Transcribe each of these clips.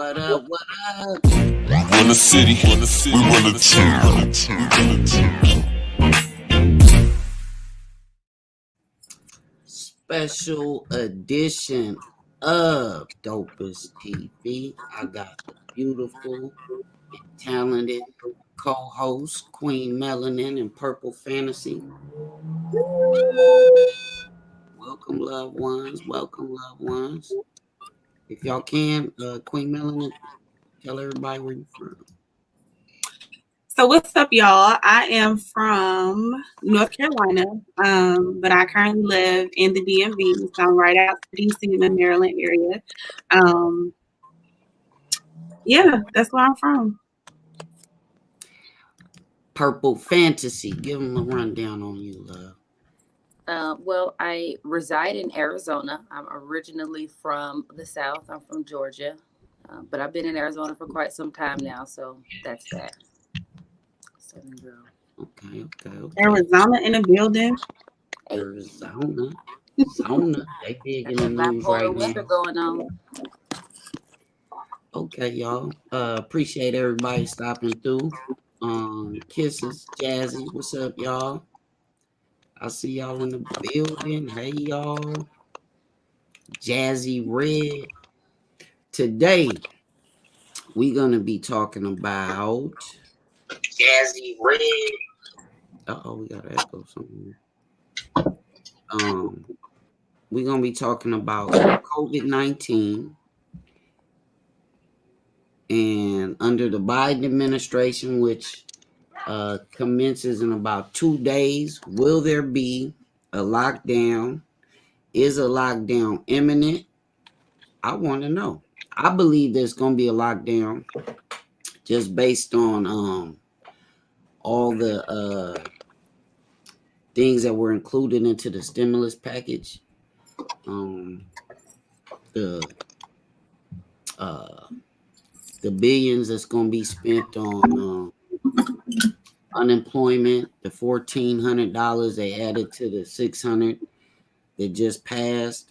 What up? What up? We run the city, we run the town. Special edition of Dopest TV. I got the beautiful and talented co-host Queen Melanin and Purple Fantasy. Welcome, loved ones. Welcome, loved ones. If y'all can, Queen Melanin, tell everybody where you're from. So what's up, y'all? I am from North Carolina, but I currently live in the DMV, so I'm right out DC in the Maryland area. Yeah, that's where I'm from. Purple Fantasy, give them a rundown on you, love. Well, I reside in Arizona. I'm originally from the South. I'm from Georgia, but I've been in Arizona for quite some time now, so that's that. Southern girl. Okay. Arizona in the building. Arizona. They big in the news Bipolar right winter now. going on. Okay, y'all. Appreciate everybody stopping through. Kisses, Jazzy. What's up, y'all? I see y'all in the building. Hey, y'all. Jazzy Red. Today, we're gonna be talking about Jazzy Red. We got to echo something. We're gonna be talking about COVID-19. And under the Biden administration, which commences in about 2 days, will there be a lockdown? Is a lockdown imminent? I want to know. I believe there's going to be a lockdown just based on all the things that were included into the stimulus package. The billions that's going to be spent on unemployment, the $1,400 they added to the $600 that just passed.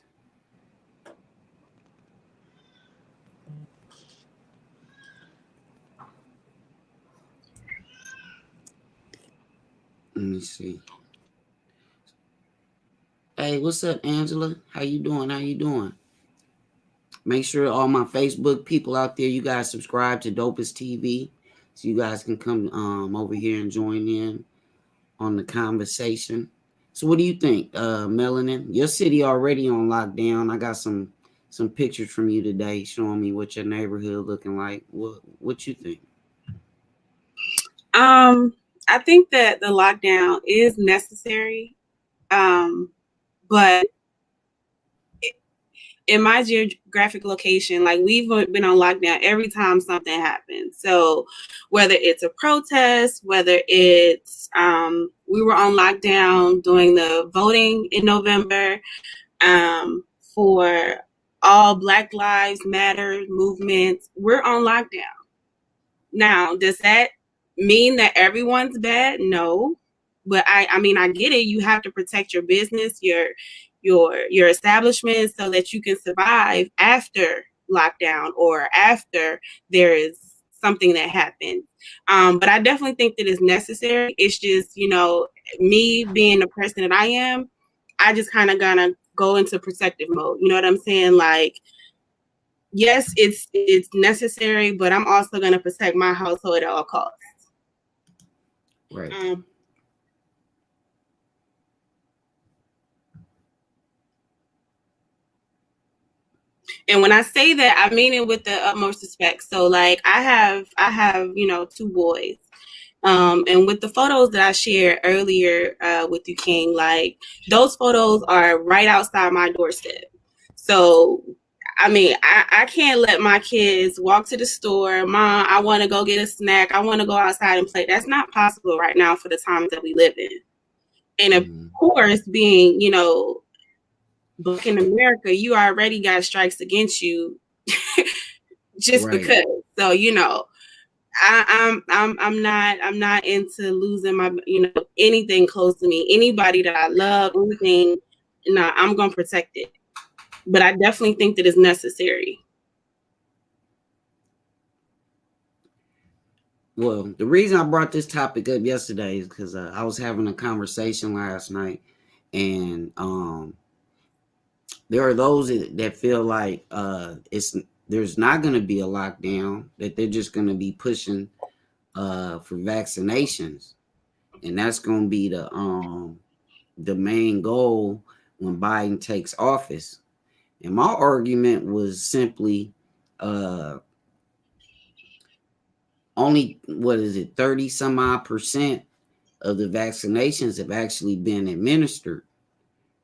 Let me see. Hey, what's up, Angela? How you doing? Make sure all my Facebook people out there, you guys subscribe to Dopest TV so you guys can come over here and join in on the conversation. So what do you think, Melanin? Your city already on lockdown. I got some pictures from you today showing me what your neighborhood looking like. What you think? I think that the lockdown is necessary, but in my geographic location, like we've been on lockdown every time something happens. So whether it's a protest, whether it's we were on lockdown during the voting in November for all Black Lives Matter movements, we're on lockdown. Now, does that mean that everyone's bad? No. But I mean, I get it. You have to protect your business, your establishment so that you can survive after lockdown or after there is something that happens. But I definitely think that it's necessary. It's just, me being the person that I am, I just kind of gonna go into protective mode. You know what I'm saying? Like, yes, it's necessary, but I'm also gonna protect my household at all costs. Right. And when I say that, I mean it with the utmost respect. So like I have, 2 boys. And with the photos that I shared earlier with you, King, like those photos are right outside my doorstep. So, I mean, I can't let my kids walk to the store. Mom, I want to go get a snack. I want to go outside and play. That's not possible right now for the times that we live in. And of course, being, Black in America, you already got strikes against you just Right. because. So, I'm not into losing my, anything close to me. Anybody that I love, anything, I'm gonna protect it. But I definitely think that it's necessary. well, the reason I brought this topic up yesterday is because I was having a conversation last night, and there are those that feel like there's not going to be a lockdown, that they're just going to be pushing for vaccinations, and that's going to be the main goal when Biden takes office. And my argument was simply only, what is it, 30 some odd percent of the vaccinations have actually been administered.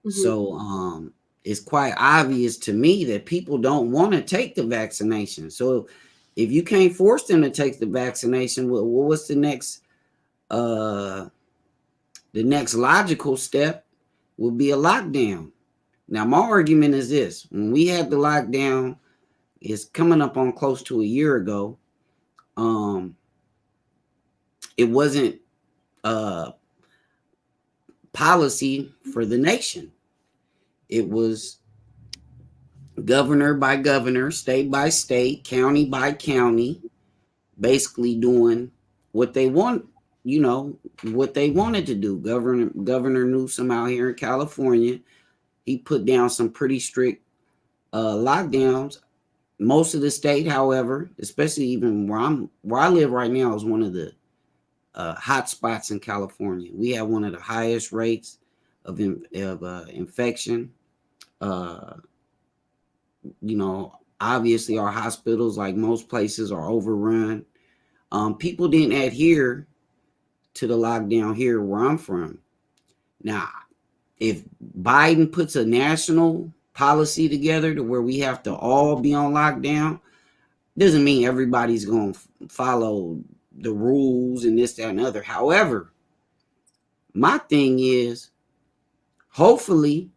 Mhm. So it's quite obvious to me that people don't want to take the vaccination. So if you can't force them to take the vaccination, well, what's the next logical step would be a lockdown. Now, my argument is this: when we had the lockdown, it's coming up on close to a year ago. It wasn't policy for the nation. It was governor by governor, state by state, county by county, basically doing what they want, what they wanted to do. Governor Newsom out here in California, he put down some pretty strict lockdowns. Most of the state, however, especially even where I live right now, is one of the hot spots in California. We have one of the highest rates of infection. Obviously our hospitals, like most places, are overrun. People didn't adhere to the lockdown here where I'm from. Now, if Biden puts a national policy together to where we have to all be on lockdown, doesn't mean everybody's going to follow the rules and this, that, and other. However, my thing is, hopefully,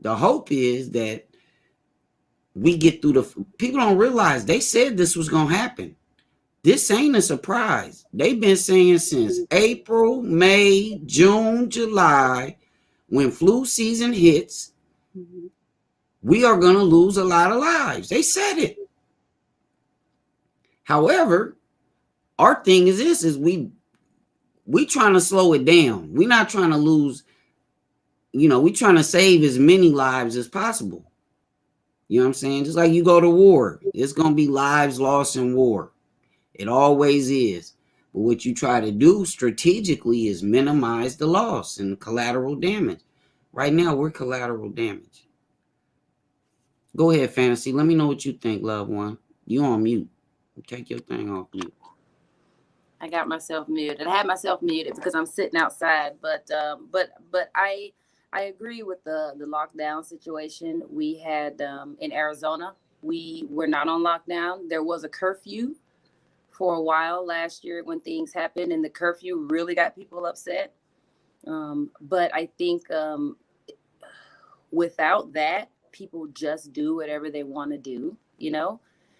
the hope is that we get through people don't realize they said this was going to happen. This ain't a surprise. They've been saying since April, May, June, July, when flu season hits, we are going to lose a lot of lives. They said it. However, our thing is this: is we trying to slow it down. We're not trying to lose, we trying to save as many lives as possible. You know what I'm saying? Just like you go to war, it's going to be lives lost in war. It always is. But what you try to do strategically is minimize the loss and the collateral damage. Right now, we're collateral damage. Go ahead, Fantasy. Let me know what you think, loved one. You on mute. Take your thing off mute. I got myself muted. I had myself muted because I'm sitting outside. But I agree with the lockdown situation we had in Arizona. We were not on lockdown. There was a curfew for a while last year when things happened, and the curfew really got people upset. But I think without that, people just do whatever they want to do,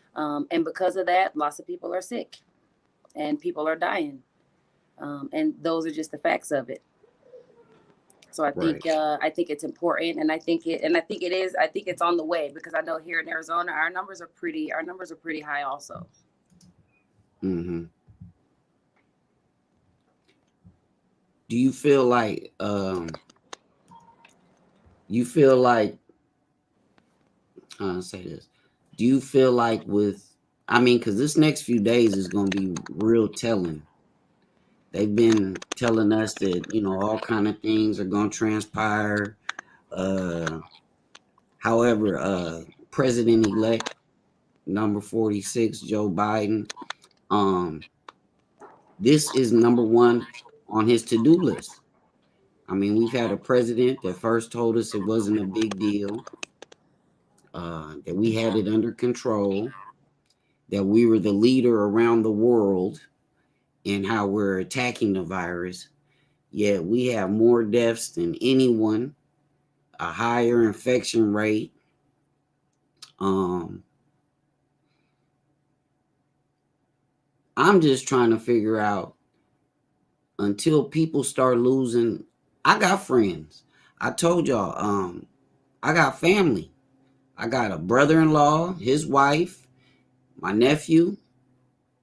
and because of that, lots of people are sick and people are dying. And those are just the facts of it. So I think it's important, and I think it's on the way, because I know here in Arizona our numbers are pretty high also. Mm-hmm. Do you feel like say this? Do you feel like because this next few days is going to be real telling. They've been telling us that, all kind of things are going to transpire. However, President-elect number 46, Joe Biden, this is number one on his to-do list. I mean, we've had a president that first told us it wasn't a big deal, that we had it under control, that we were the leader around the world in how we're attacking the virus. Yet we have more deaths than anyone, a higher infection rate. I'm just trying to figure out, until people start losing. I got friends. I told y'all, I got family. I got a brother-in-law, his wife, my nephew,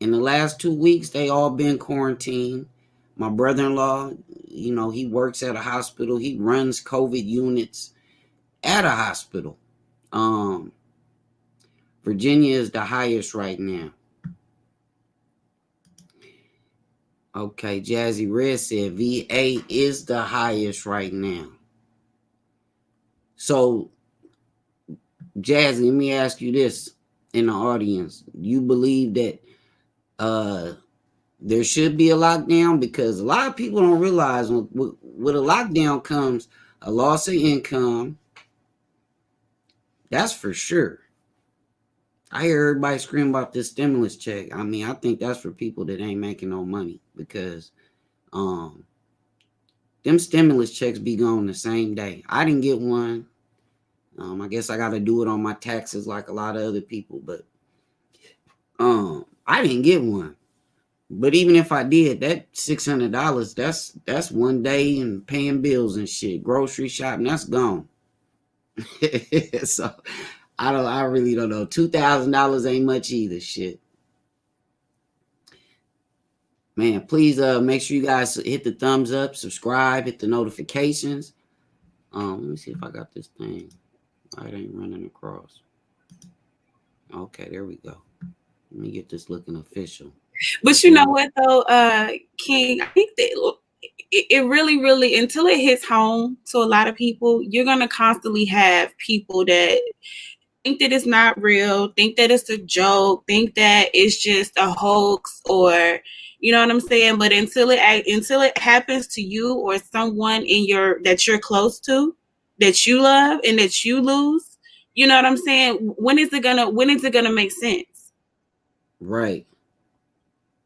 in the last 2 weeks, they all been quarantined. My brother-in-law, he works at a hospital. He runs COVID units at a hospital. Virginia is the highest right now. Okay, Jazzy Red said VA is the highest right now. So, Jazzy, let me ask you this in the audience. You believe that there should be a lockdown? Because a lot of people don't realize with a lockdown comes a loss of income. That's for sure. I hear everybody scream about this stimulus check. I mean, I think that's for people that ain't making no money, because them stimulus checks be gone the same day. I didn't get one. I guess I got to do it on my taxes like a lot of other people, but I didn't get one. But even if I did, that $600, that's one day and paying bills and shit, grocery shopping, that's gone. So I really don't know. $2,000 ain't much either. Shit, man. Please make sure you guys hit the thumbs up, subscribe, hit the notifications. Let me see if I got this thing. It ain't running across. Okay, there we go. Let me get this looking official. But you know what though, King, I think that it really, really, until it hits home to a lot of people, you're gonna constantly have people that think that it's not real, think that it's a joke, think that it's just a hoax, or you know what I'm saying. But until it happens to you or someone that you're close to, that you love, and that you lose, you know what I'm saying. When is it gonna make sense? Right.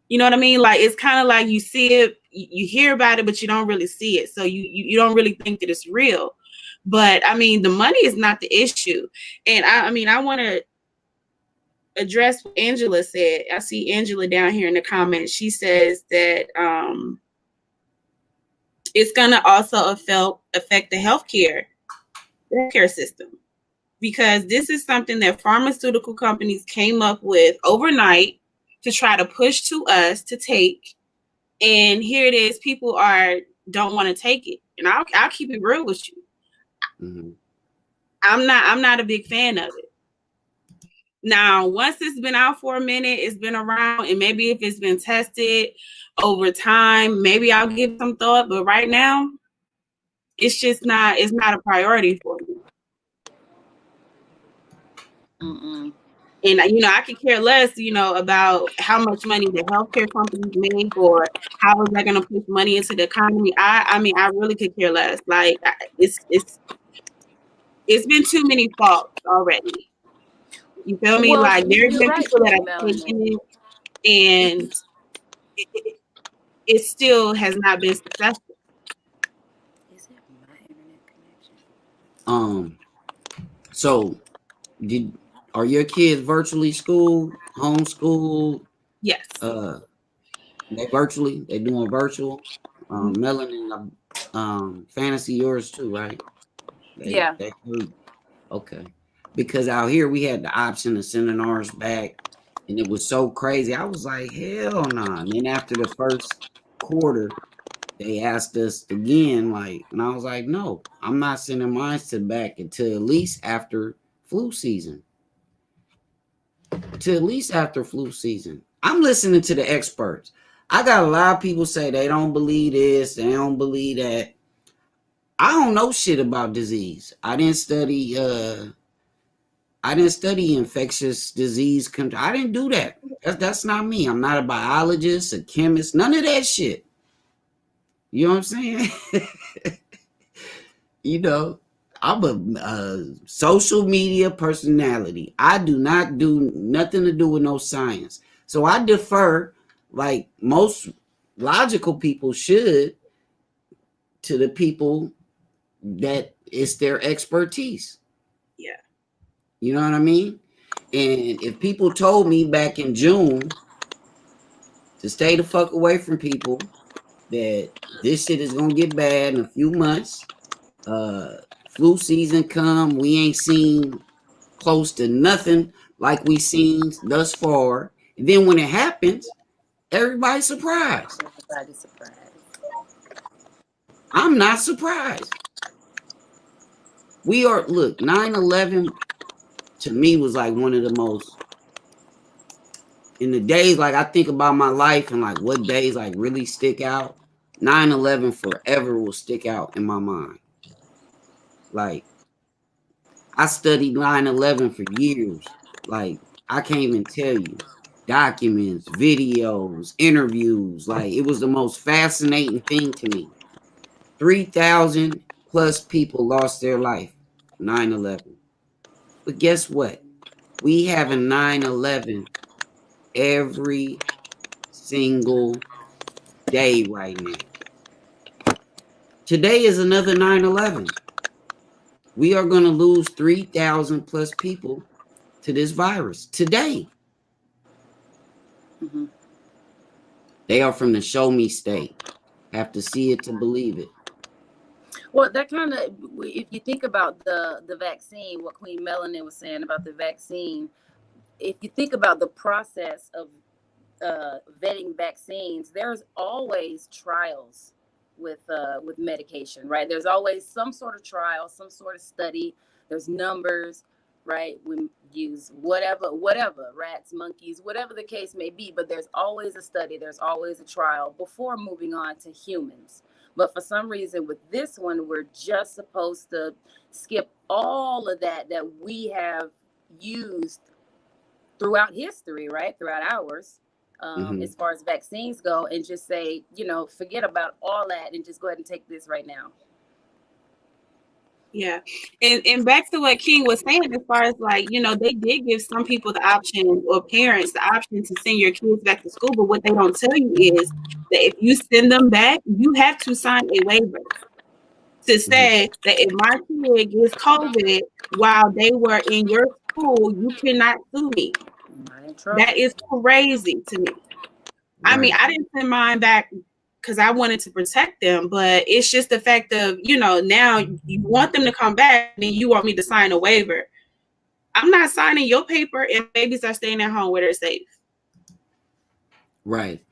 You know what I mean? Like, it's kind of like you see it, you hear about it, but you don't really see it. So you don't really think that it's real. But I mean, the money is not the issue. And I want to address what Angela said. I see Angela down here in the comments. She says that it's going to also affect the healthcare system, because this is something that pharmaceutical companies came up with overnight to try to push to us to take. And here it is, people don't want to take it. And I'll keep it real with you. Mm-hmm. I'm not a big fan of it. Now, once it's been out for a minute, it's been around, and maybe if it's been tested over time, maybe I'll give some thought. But right now, it's not a priority for me. Mm-mm. And I could care less, about how much money the healthcare companies make, or how is that going to push money into the economy. I mean, I really could care less. Like, it's been too many faults already. You feel me? Well, like, there's been right, people that have taken it, and it still has not been successful. Is it my internet connection? So are your kids virtually schooled, homeschooled? Yes. They doing virtual. Melanin, Fantasy, yours too, right? Yeah. Okay. Because out here we had the option of sending ours back, and it was so crazy. I was like, hell no. Nah. And then after the first quarter, they asked us again, and I was like, no, I'm not sending mine back until at least after flu season. I'm listening to the experts. I got a lot of people say they don't believe this, they don't believe that. I don't know shit about disease. I didn't study infectious disease control. I didn't do that. That's not me. I'm not a biologist, a chemist, none of that shit. You know what I'm saying? I'm a social media personality. I do not do nothing to do with no science. So I defer, like most logical people should, to the people that it's their expertise. Yeah. You know what I mean? And if people told me back in June to stay the fuck away from people, that this shit is gonna get bad in a few months, flu season come, we ain't seen close to nothing like we seen thus far, Then when it happens, everybody's surprised. Everybody's surprised. I'm not surprised. We are, look, 9/11 to me was like one of the most, in the days, like I think about my life and like what days like really stick out. 9/11 forever will stick out in my mind. Like, I studied 9/11 for years. Like, I can't even tell you. Documents, videos, interviews. Like, it was the most fascinating thing to me. 3,000 plus people lost their life. 9/11. But guess what? We have a 9/11 every single day right now. Today is another 9/11. We are going to lose 3,000 plus people to this virus today. Mm-hmm. They are from the show me state. Have to see it to believe it. Well, that kind of, if you think about the vaccine, what Queen Melanin was saying about the vaccine, if you think about the process of vetting vaccines, there's always trials with medication, right? There's always some sort of trial, some sort of study. There's numbers, right? We use whatever, rats, monkeys, whatever the case may be, but there's always a study, there's always a trial before moving on to humans. But for some reason with this one, we're just supposed to skip all of that we have used throughout history, right? Throughout ours, as far as vaccines go, and just say, forget about all that and just go ahead and take this right now. Yeah. And back to what King was saying, as far as like, they did give some people the option, or parents the option, to send your kids back to school. But what they don't tell you is that if you send them back, you have to sign a waiver to say that if my kid gets COVID while they were in your school, you cannot sue me. That is crazy to me. Right. I mean, I didn't send mine back because I wanted to protect them, but it's just the fact of, now you want them to come back and you want me to sign a waiver. I'm not signing your paper, and babies are staying at home where they're safe. Right.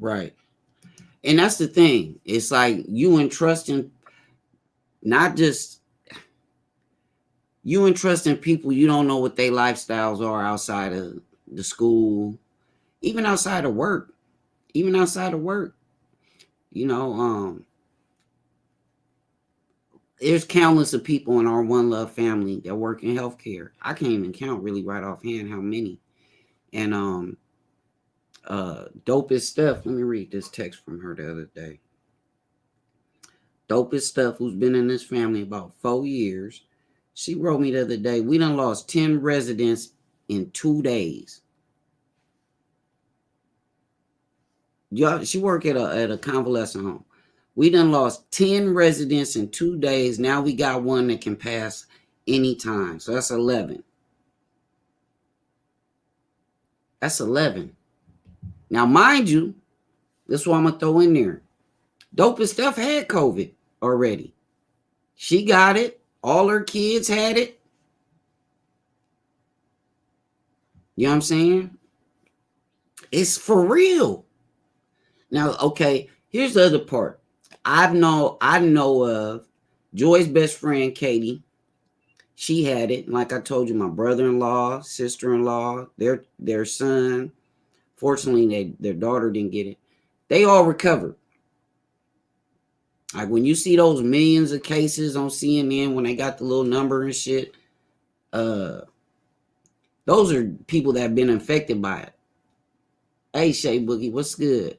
And that's the thing. It's like you entrusting people you don't know what their lifestyles are outside of the school, even outside of work. There's countless of people in our One Love family that work in healthcare. I can't even count really right offhand how many. And DopestLove. Let me read this text from her the other day. DopestLove, who's been in this family about 4 years, she wrote me the other day, we done lost 10 residents in 2 days. She work at a convalescent home. We done lost 10 residents in 2 days. Now we got one that can pass anytime. So that's 11. That's 11. Now, mind you, this is what I'm going to throw in there. DopestLove had COVID already. She got it. All her kids had it. You know what I'm saying? It's for real. Now, okay, here's the other part. I know of Joy's best friend, Katie. She had it. Like I told you, my brother-in-law, sister-in-law, their son. Fortunately, their daughter didn't get it. They all recovered. Like when you see those millions of cases on CNN when they got the little number and shit, those are people that have been infected by it. Hey, Shay Boogie, what's good?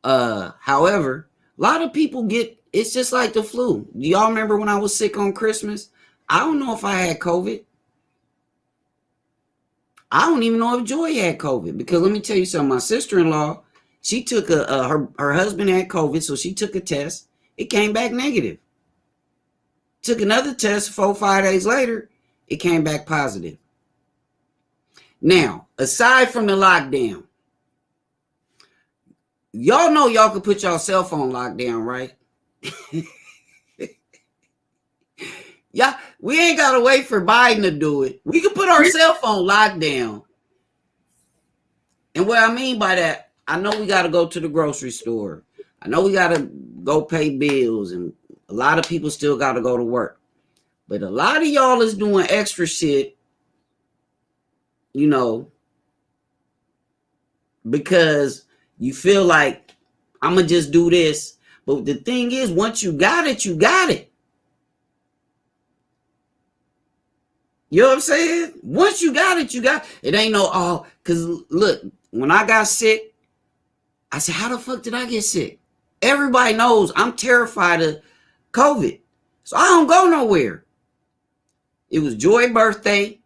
However, a lot of people it's just like the flu. Do y'all remember when I was sick on Christmas? I don't know if I had COVID. I don't even know if Joy had COVID, because let me tell you something. My sister-in-law, she took her husband had COVID, so she took a test. It came back negative. Took another test 4-5 days later. It came back positive. Now, aside from the lockdown, y'all know y'all can put your cell phone lockdown, right? Yeah, we ain't got to wait for Biden to do it. We can put our cell phone lockdown. And what I mean by that, I know we got to go to the grocery store. I know we got to go pay bills, and a lot of people still got to go to work. But a lot of y'all is doing extra shit, you know, because you feel like I'm going to just do this. But the thing is, once you got it, you got it. You know what I'm saying? Once you got it, you got it. It ain't no, because look, when I got sick, I said, how the fuck did I get sick? Everybody knows I'm terrified of COVID. So I don't go nowhere. It was Joy's birthday.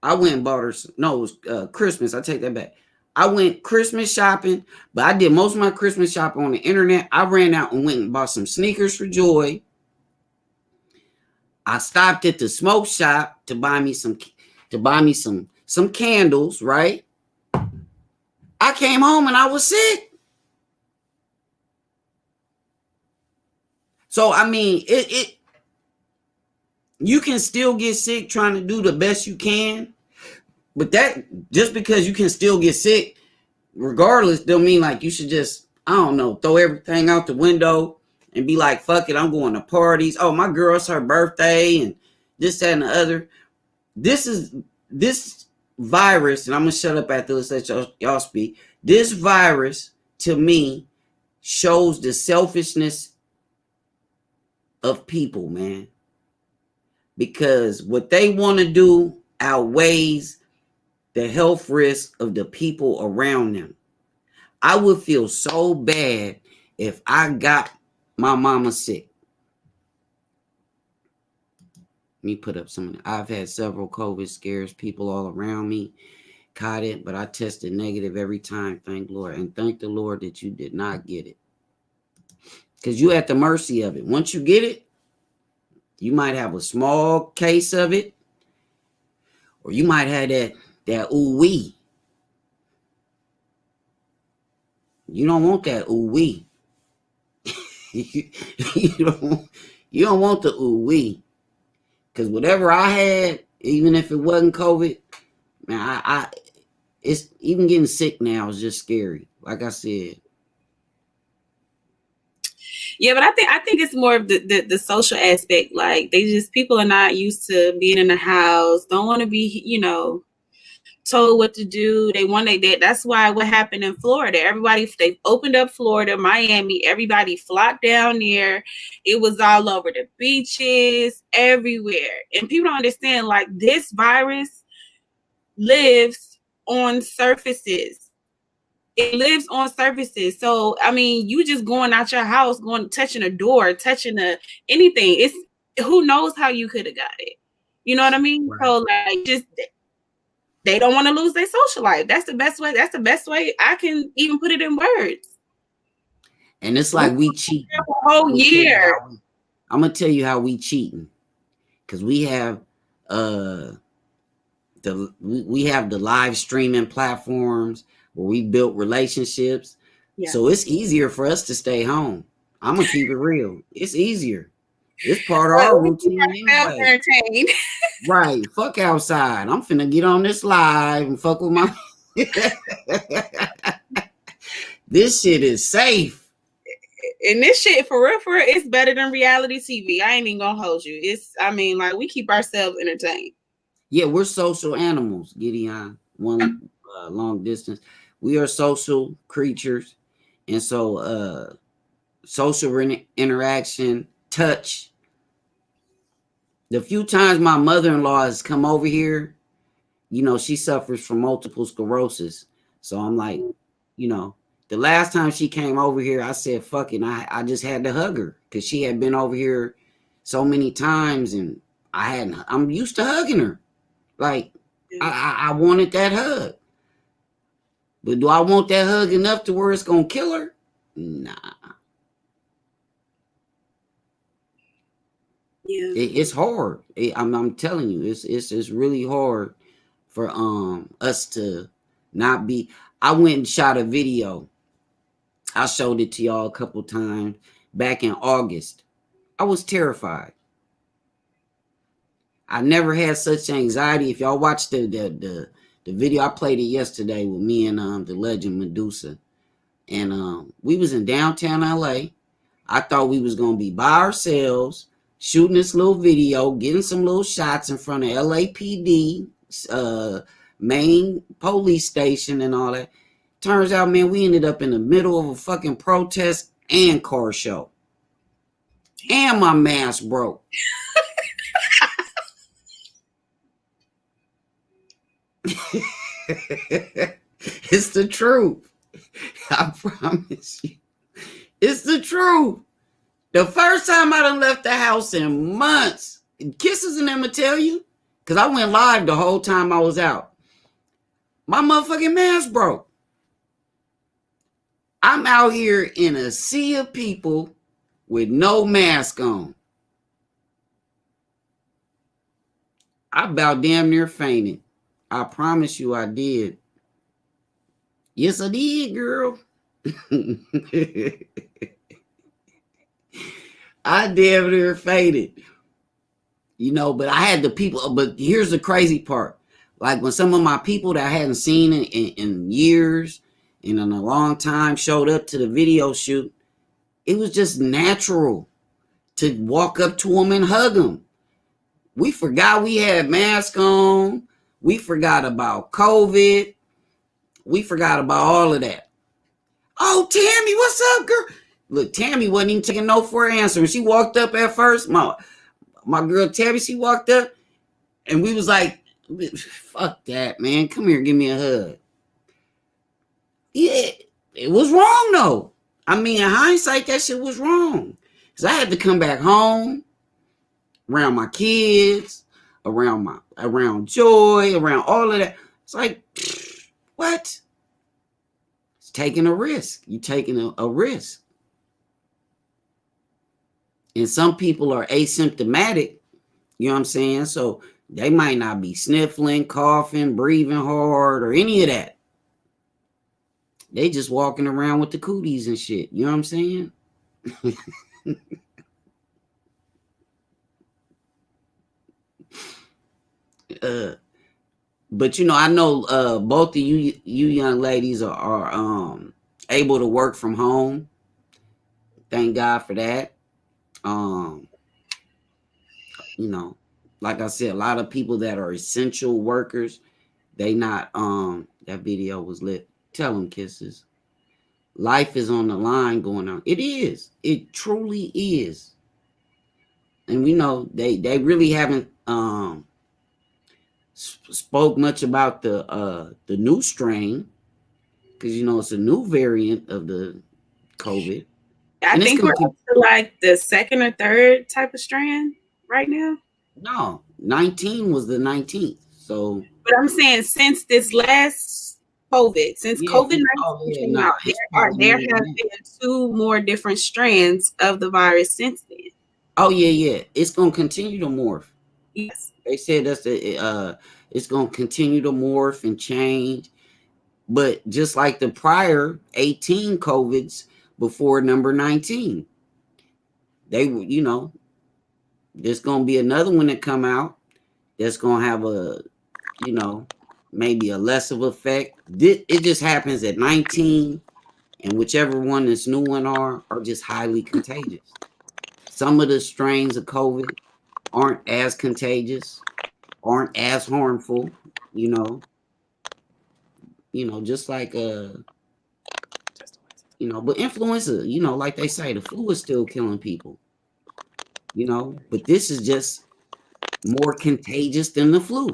I went and bought her. No, it was Christmas. I take that back. I went Christmas shopping, but I did most of my Christmas shopping on the internet. I ran out and went and bought some sneakers for Joy. I stopped at the smoke shop to buy me some candles, right? I came home and I was sick. So I mean, you can still get sick trying to do the best you can, but that just because you can still get sick, regardless, don't mean like you should just, I don't know, throw everything out the window and be like, fuck it, I'm going to parties. Oh, my girl's her birthday and this, that, and the other. This virus, and I'm gonna shut up after this, let y'all speak. This virus to me shows the selfishness of people, man. Because what they want to do outweighs the health risk of the people around them. I would feel so bad if I got my mama sick. Let me put up some of it. I've had several COVID scares. People all around me caught it, but I tested negative every time. Thank Lord. And thank the Lord that you did not get it. Because you're at the mercy of it. Once you get it, you might have a small case of it, or you might have that ooh-wee. You don't want that ooh-wee. you don't want the ooh-wee. Because whatever I had, even if it wasn't COVID, man, it's even getting sick now is just scary. Like I said. Yeah, but I think it's more of the social aspect. Like people are not used to being in the house, don't want to be, told what to do. They want that's why what happened in Florida. They opened up Florida, Miami, everybody flocked down there. It was all over the beaches, everywhere. And people don't understand, like, this virus lives on surfaces. It lives on surfaces. So, I mean, you just going out your house, touching a door, touching anything. It's, who knows how you could have got it. You know what I mean? Right. So, like, just, they don't want to lose their social life. That's the best way. That's the best way I can even put it in words. And it's like we cheat a whole year. I'm gonna tell you how we cheating, because we have the live streaming platforms where we built relationships. Yeah. So it's easier for us to stay home. I'm gonna keep it real. It's easier. It's part of our routine anyway. Right. Fuck outside. I'm finna get on this live and fuck with my this shit is safe. And this shit, for real, it's better than reality TV. I ain't even gonna hold you. Like, we keep ourselves entertained. Yeah, we're social animals, Gideon. One long distance. We are social creatures. And so social interaction, touch. The few times my mother-in-law has come over here, she suffers from multiple sclerosis. So I'm like, the last time she came over here, I said, fuck it. I just had to hug her because she had been over here so many times and I'm used to hugging her. Like, I wanted that hug. But do I want that hug enough to where it's going to kill her? Nah. Yeah. It's hard. I'm telling you, it's really hard for us to not be. I went and shot a video. I showed it to y'all a couple times back in August. I was terrified. I never had such anxiety. If y'all watch the The video, I played it yesterday with me and the legend Medusa. And we was in downtown LA. I thought we was gonna be by ourselves, shooting this little video, getting some little shots in front of LAPD, main police station and all that. Turns out, man, we ended up in the middle of a fucking protest and car show. And my mask broke. It's the truth. I promise you. It's the truth. The first time I done left the house in months. Kisses and them will tell you. Because I went live the whole time I was out. My motherfucking mask broke. I'm out here in a sea of people with no mask on. I about damn near fainted. I promise you I did. Yes, I did, girl. I damn near fainted. You know, but I had the people. But here's the crazy part. Like when some of my people that I hadn't seen in years and in a long time showed up to the video shoot, it was just natural to walk up to them and hug them. We forgot we had masks on. We forgot about COVID. We forgot about all of that. Oh, Tammy, what's up, girl? Look, Tammy wasn't even taking no for an answer. When she walked up at first, my girl Tammy, she walked up, and we was like, fuck that, man. Come here, give me a hug. Yeah, it was wrong, though. I mean, in hindsight, that shit was wrong. Because I had to come back home, around my kids, around Joy, around all of that. It's like, what? It's taking a risk. You're taking a risk. And some people are asymptomatic, you know what I'm saying? So they might not be sniffling, coughing, breathing hard, or any of that. They just walking around with the cooties and shit. You know what I'm saying? But you know, I know both of you young ladies are able to work from home. Thank God for that. You know, like I said, a lot of people that are essential workers, they not that video was lit. Tell them, Kisses. Life is on the line going on. It is. It truly is. And we know they really haven't spoke much about the new strain, because you know it's a new variant of the COVID. I think we're up to like the second or third type of strand right now. No, 19 was the 19th. So, but I'm saying since this last COVID, since COVID-19 came out, there have been 2 more different strands of the virus since then. Oh yeah, it's gonna continue to morph. Yes, they said it's gonna continue to morph and change. But just like the prior 18 COVIDs before number 19, they were, you know, there's gonna be another one that come out that's gonna have a, you know, maybe a less of effect. It just happens at 19, and whichever one this new one are just highly contagious. Some of the strains of COVID aren't as contagious, aren't as harmful, you know, just like you know, but influenza, you know, like they say, the flu is still killing people, you know, but this is just more contagious than the flu.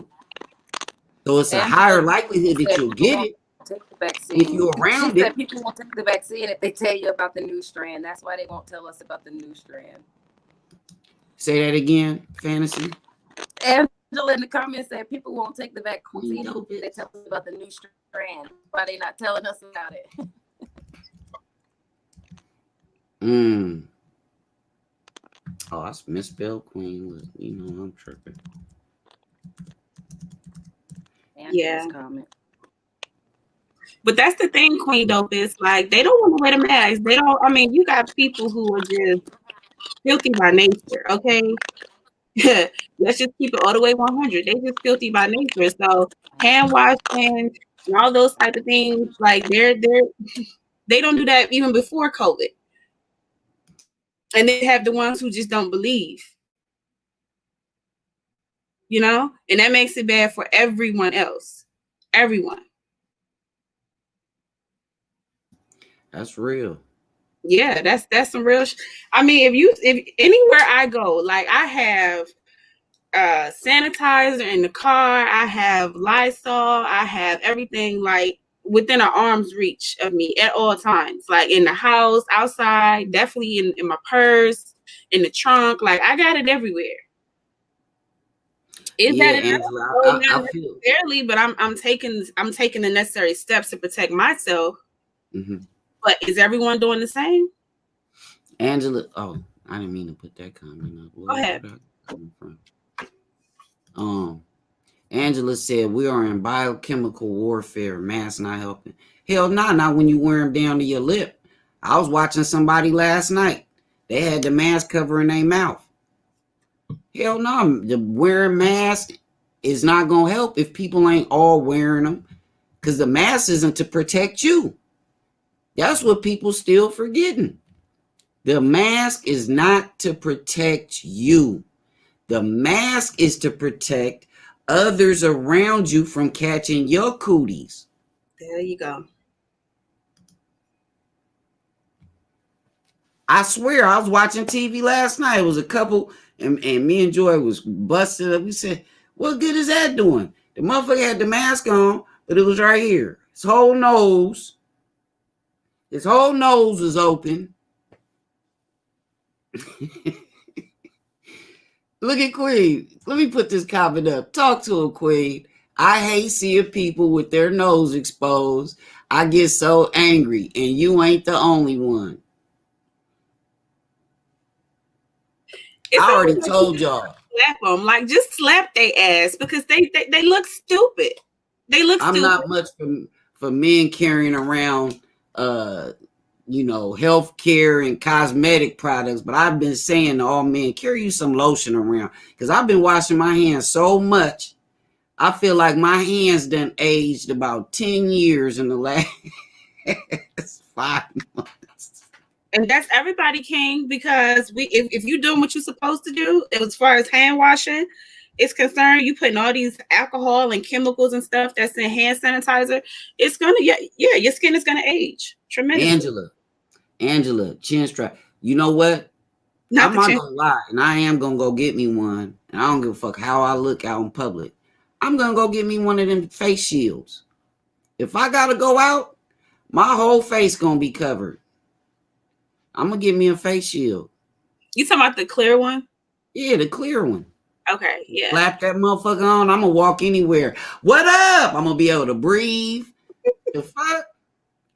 So it's a higher likelihood that you'll get it. Take the vaccine. If you're around it. People won't take the vaccine if they tell you about the new strand. That's why they won't tell us about the new strand. Say that again, Fantasy. Angela in the comments said people won't take the vaccine if they tell us about the new strand. Why they not telling us about it? Oh, I misspelled Queen. You know, I'm tripping. Yeah. Comment. But that's the thing, Queen Dope, is like they don't want to wear the mask. They don't. I mean, you got people who are just filthy by nature. Okay, Let's just keep it all the way 100. They just filthy by nature. So hand washing and all those type of things, like they don't do that even before COVID. And they have the ones who just don't believe. You know? And that makes it bad for everyone else. Everyone. That's real. Yeah, that's some real I mean, if anywhere I go, like I have sanitizer in the car, I have Lysol, I have everything like within an arm's reach of me at all times, like in the house, outside, definitely in my purse, in the trunk, like I got it everywhere. Is Yeah, that enough? Angela, Oh, I not feel. necessarily, but I'm taking the necessary steps to protect myself. Mm-hmm. But is everyone doing the same? Angela, oh, I didn't mean to put that comment up. Go ahead. Where that coming from? Angela said we are in biochemical warfare. Masks not helping. Hell nah, not when you wear them down to your lip. I was watching somebody last night. They had the mask covering their mouth. Hell no, the wearing mask is not gonna help if people ain't all wearing them. Because the mask isn't to protect you. That's what people still forgetting. The mask is not to protect you. The mask is to protect others around you from catching your cooties. There you go. I swear, I was watching TV last night. It was a couple, and me and Joy was busted up. We said, what good is that doing? The motherfucker had the mask on, but it was right here. His whole nose was open. Look at Queen. Let me put this comment up. Talk to her, Queen. I hate seeing people with their nose exposed. I get so angry, and you ain't the only one. I already told y'all. Slap them, like just slap their ass because they look stupid. They look I'm stupid. not much for men carrying around healthcare and cosmetic products, but I've been saying to all men, carry you some lotion around, because I've been washing my hands so much. I feel like my hands done aged about 10 years in the last 5 months. And that's everybody, King, because if you're doing what you're supposed to do, as far as hand washing is concerned, you putting all these alcohol and chemicals and stuff that's in hand sanitizer, it's gonna your skin is gonna age tremendously. Angela, chin strap. You know what? I'm not gonna lie, and I am gonna go get me one. And I don't give a fuck how I look out in public. I'm gonna go get me one of them face shields. If I gotta go out, my whole face gonna be covered. I'm gonna get me a face shield. You talking about the clear one? Yeah, the clear one. Okay, yeah. Slap that motherfucker on. I'm gonna walk anywhere. What up? I'm gonna be able to breathe. The fuck?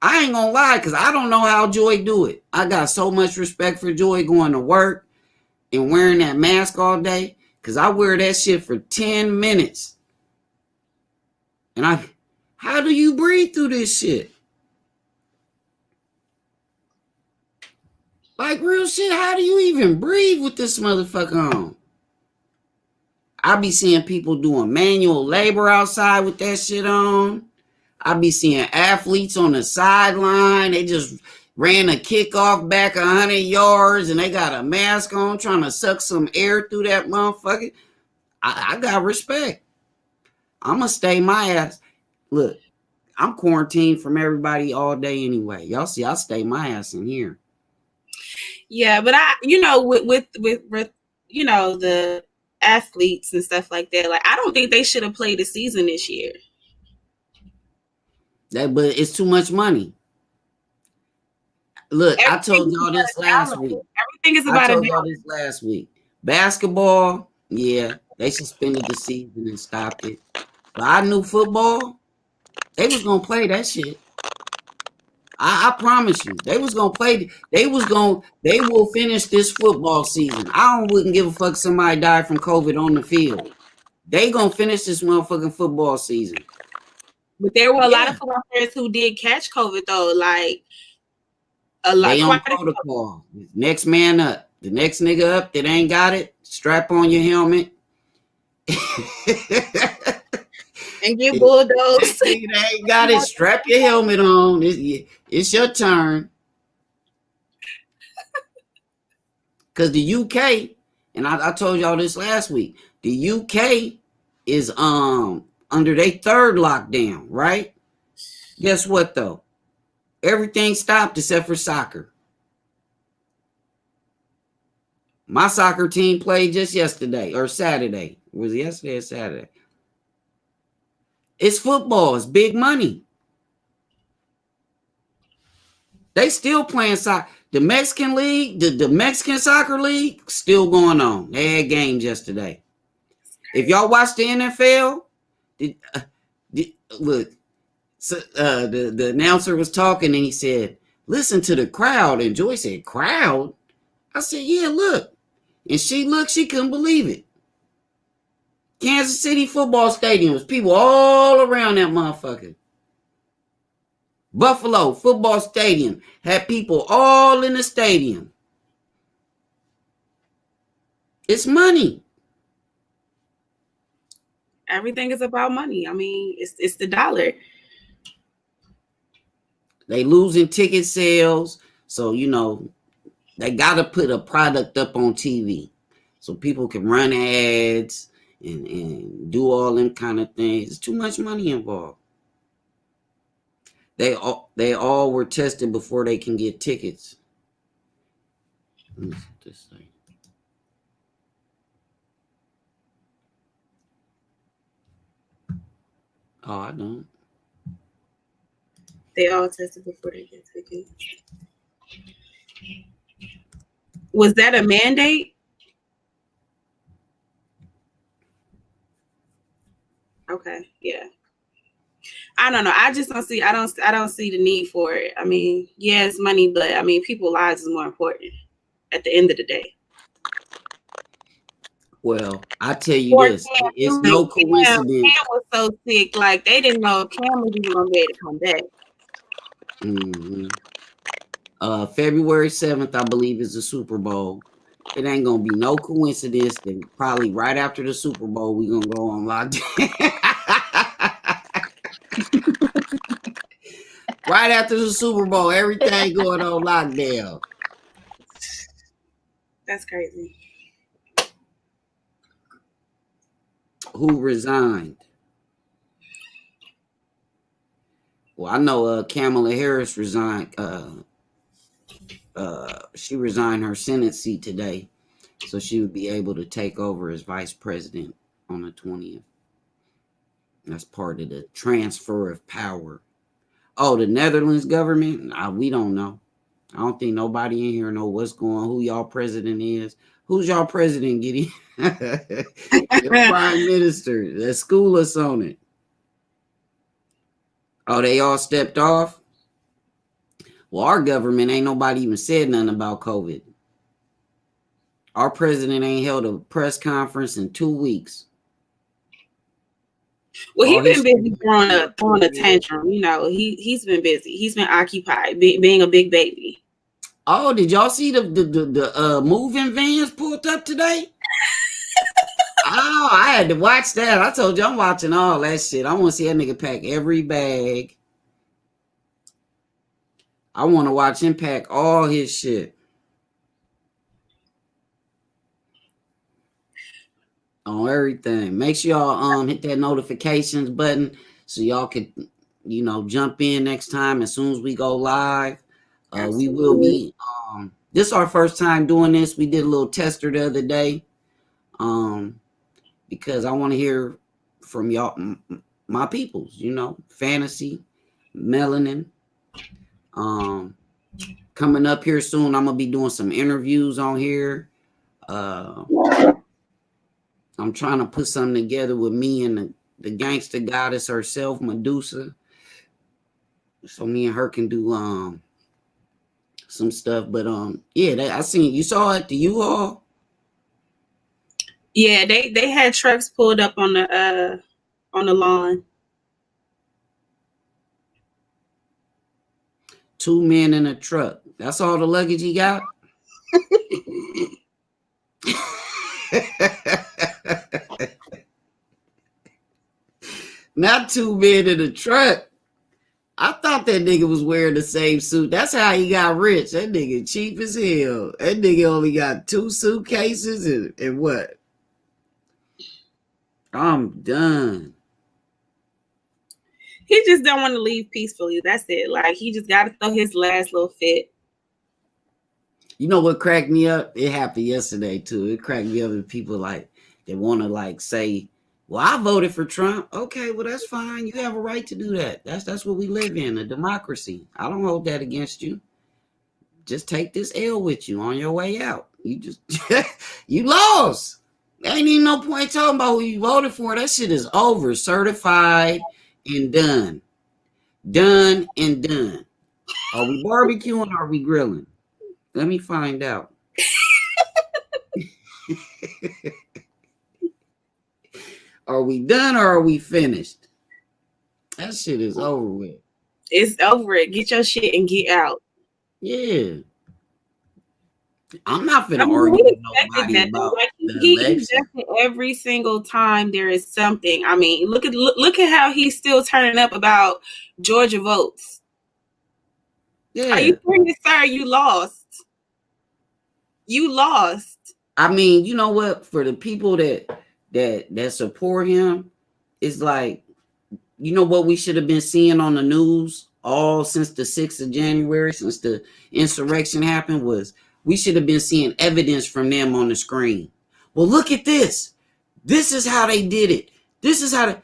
I ain't gonna lie, because I don't know how Joy do it. I got so much respect for Joy going to work and wearing that mask all day, because I wear that shit for 10 minutes. And how do you breathe through this shit? Like real shit, how do you even breathe with this motherfucker on? I be seeing people doing manual labor outside with that shit on. I be seeing athletes on the sideline. They just ran a kickoff back 100 yards and they got a mask on trying to suck some air through that motherfucker. I got respect. I'm going to stay my ass. Look, I'm quarantined from everybody all day anyway. Y'all see, I stay my ass in here. Yeah, but with the athletes and stuff like that, like I don't think they should have played the season this year. But it's too much money. Look, I told y'all this last week. Everything is about I told y'all this last week. Basketball, yeah, they suspended the season and stopped it. But I knew football, they was gonna play that shit. I promise you, they was gonna play. They will finish this football season. I wouldn't give a fuck somebody died from COVID on the field. They gonna finish this motherfucking football season. But there were a lot of football players who did catch COVID though, like a lot. They on protocol. Next man up. The next nigga up that ain't got it, strap on your helmet. And get bulldozed. They ain't got it. Strap your helmet on. It's your turn. Because the UK, and I told y'all this last week, the UK is under their third lockdown, right? Guess what though? Everything stopped except for soccer. My soccer team played just yesterday or Saturday. Was it yesterday or Saturday? It's football. It's big money. They still playing soccer. The Mexican league, the Mexican soccer league, still going on. They had games yesterday. If y'all watch the NFL, look, so, the announcer was talking and he said, "Listen to the crowd." And Joy said, "Crowd?" I said, "Yeah, look." And she looked, she couldn't believe it. Kansas City football stadium was people all around that motherfucker. Buffalo football stadium had people all in the stadium. It's money. Everything is about money. I mean, it's the dollar. They losing ticket sales, so they gotta put a product up on TV so people can run ads and do all them kind of things. There's too much money involved. They all were tested before they can get tickets. Let me see this thing. Oh, I don't. They all tested before they get tickets. Was that a mandate? Okay, yeah. I don't know. I just don't see. I don't see the need for it. I mean, yeah, it's money, but I mean, people's lives is more important at the end of the day. Well, I tell you this, it's no coincidence. Cam was so sick, like they didn't know if Cam was even gonna be able to come back. February 7th, I believe, is the Super Bowl. It ain't gonna be no coincidence that probably right after the Super Bowl we gonna go on lockdown. Right after the Super Bowl, everything going on lockdown. That's crazy. Who resigned? Well, I know Kamala Harris resigned. She resigned her Senate seat today, so she would be able to take over as vice president on the 20th. That's part of the transfer of power. Oh, the Netherlands government? We don't know. I don't think nobody in here know what's going on, who y'all president is. Who's y'all president, Giddy? The prime minister. Let's school us on it. Oh, they all stepped off? Well, our government ain't nobody even said nothing about COVID. Our president ain't held a press conference in 2 weeks. Well, he's been busy throwing a tantrum. He's been busy. He's been occupied being a big baby. Oh, did y'all see the moving vans pulled up today? Oh, I had to watch that. I told you I'm watching all that shit. I want to see that nigga pack every bag. I want to watch him pack all his shit. On everything. Make sure y'all hit that notifications button so y'all can jump in next time as soon as we go live. We will be this is our first time doing this. We did a little tester the other day. Because I want to hear from y'all, my peoples, Fantasy, Melanin. Coming up here soon, I'm gonna be doing some interviews on here. I'm trying to put something together with me and the gangster goddess herself, Medusa, so me and her can do some stuff. But yeah, I seen you saw it. The U-Haul. Yeah, they had trucks pulled up on the lawn. 2 men in a truck. That's all the luggage he got. Not two men in a truck. I thought that nigga was wearing the same suit. That's how he got rich. That nigga cheap as hell. That nigga only got 2 suitcases and what? I'm done. He just don't want to leave peacefully. That's it. Like, he just got to throw his last little fit. You know what cracked me up? It happened yesterday too. It cracked me up. And people like they want to like say, "Well, I voted for Trump." Okay, well that's fine. You have a right to do that. That's what we live in, a democracy. I don't hold that against you. Just take this L with you on your way out. You just you lost. There ain't even no point talking about who you voted for. That shit is over, certified and done, done and done. Are we barbecuing? Or are we grilling? Let me find out. Are we done or are we finished? That shit is over with. It's over it. Get your shit and get out. Yeah. I'm not finna argue with nobody about like, the he election. Every single time there is something. I mean, look at how he's still turning up about Georgia votes. Yeah. Are you serious, sir? You lost. You lost. I mean, you know what? For the people that support him, it's like, you know what we should have been seeing on the news all since the 6th of January, since the insurrection happened, was we should have been seeing evidence from them on the screen. Well, look at this. This is how they did it. This is how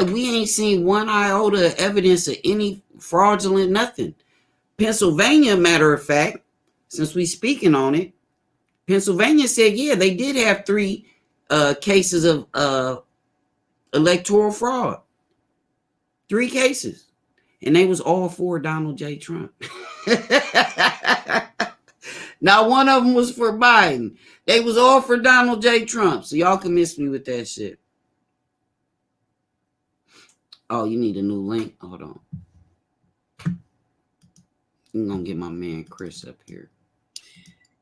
we ain't seen one iota of evidence of any fraudulent nothing. Pennsylvania, matter of fact, since we speaking on it, Pennsylvania said, yeah, they did have 3 cases of electoral fraud. 3 cases. And they was all for Donald J. Trump. Now, one of them was for Biden. They was all for Donald J. Trump. So y'all can miss me with that shit. Oh, you need a new link? Hold on. I'm going to get my man Chris up here.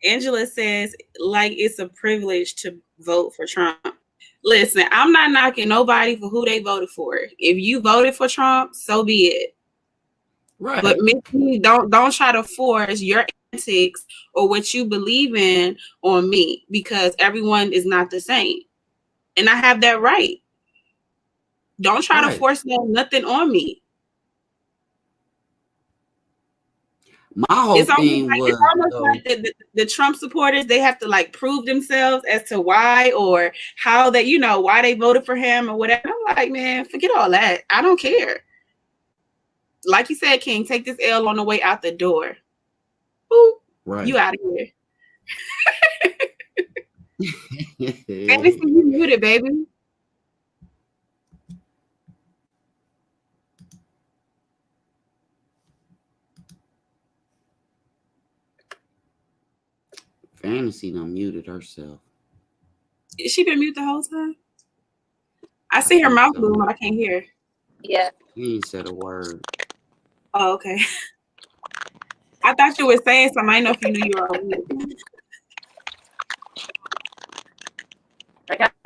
Angela says, like, it's a privilege to vote for Trump. Listen, I'm not knocking nobody for who they voted for. If you voted for Trump, so be it. Right. But don't try to force your antics or what you believe in on me, because everyone is not the same. And I have that right. Don't try to force nothing on me. My whole thing was, it's almost like the Trump supporters, they have to like prove themselves as to why or how they, why they voted for him or whatever. I'm like, man, forget all that. I don't care. Like you said, King, take this L on the way out the door. Ooh, right. You out of here. Fantasy, you muted, baby. Fantasy done muted herself. She been mute the whole time? I see her mouth moving, but I can't hear. Yeah. He ain't said a word. Oh, okay. I thought you were saying something. I didn't know if you knew you were on mute.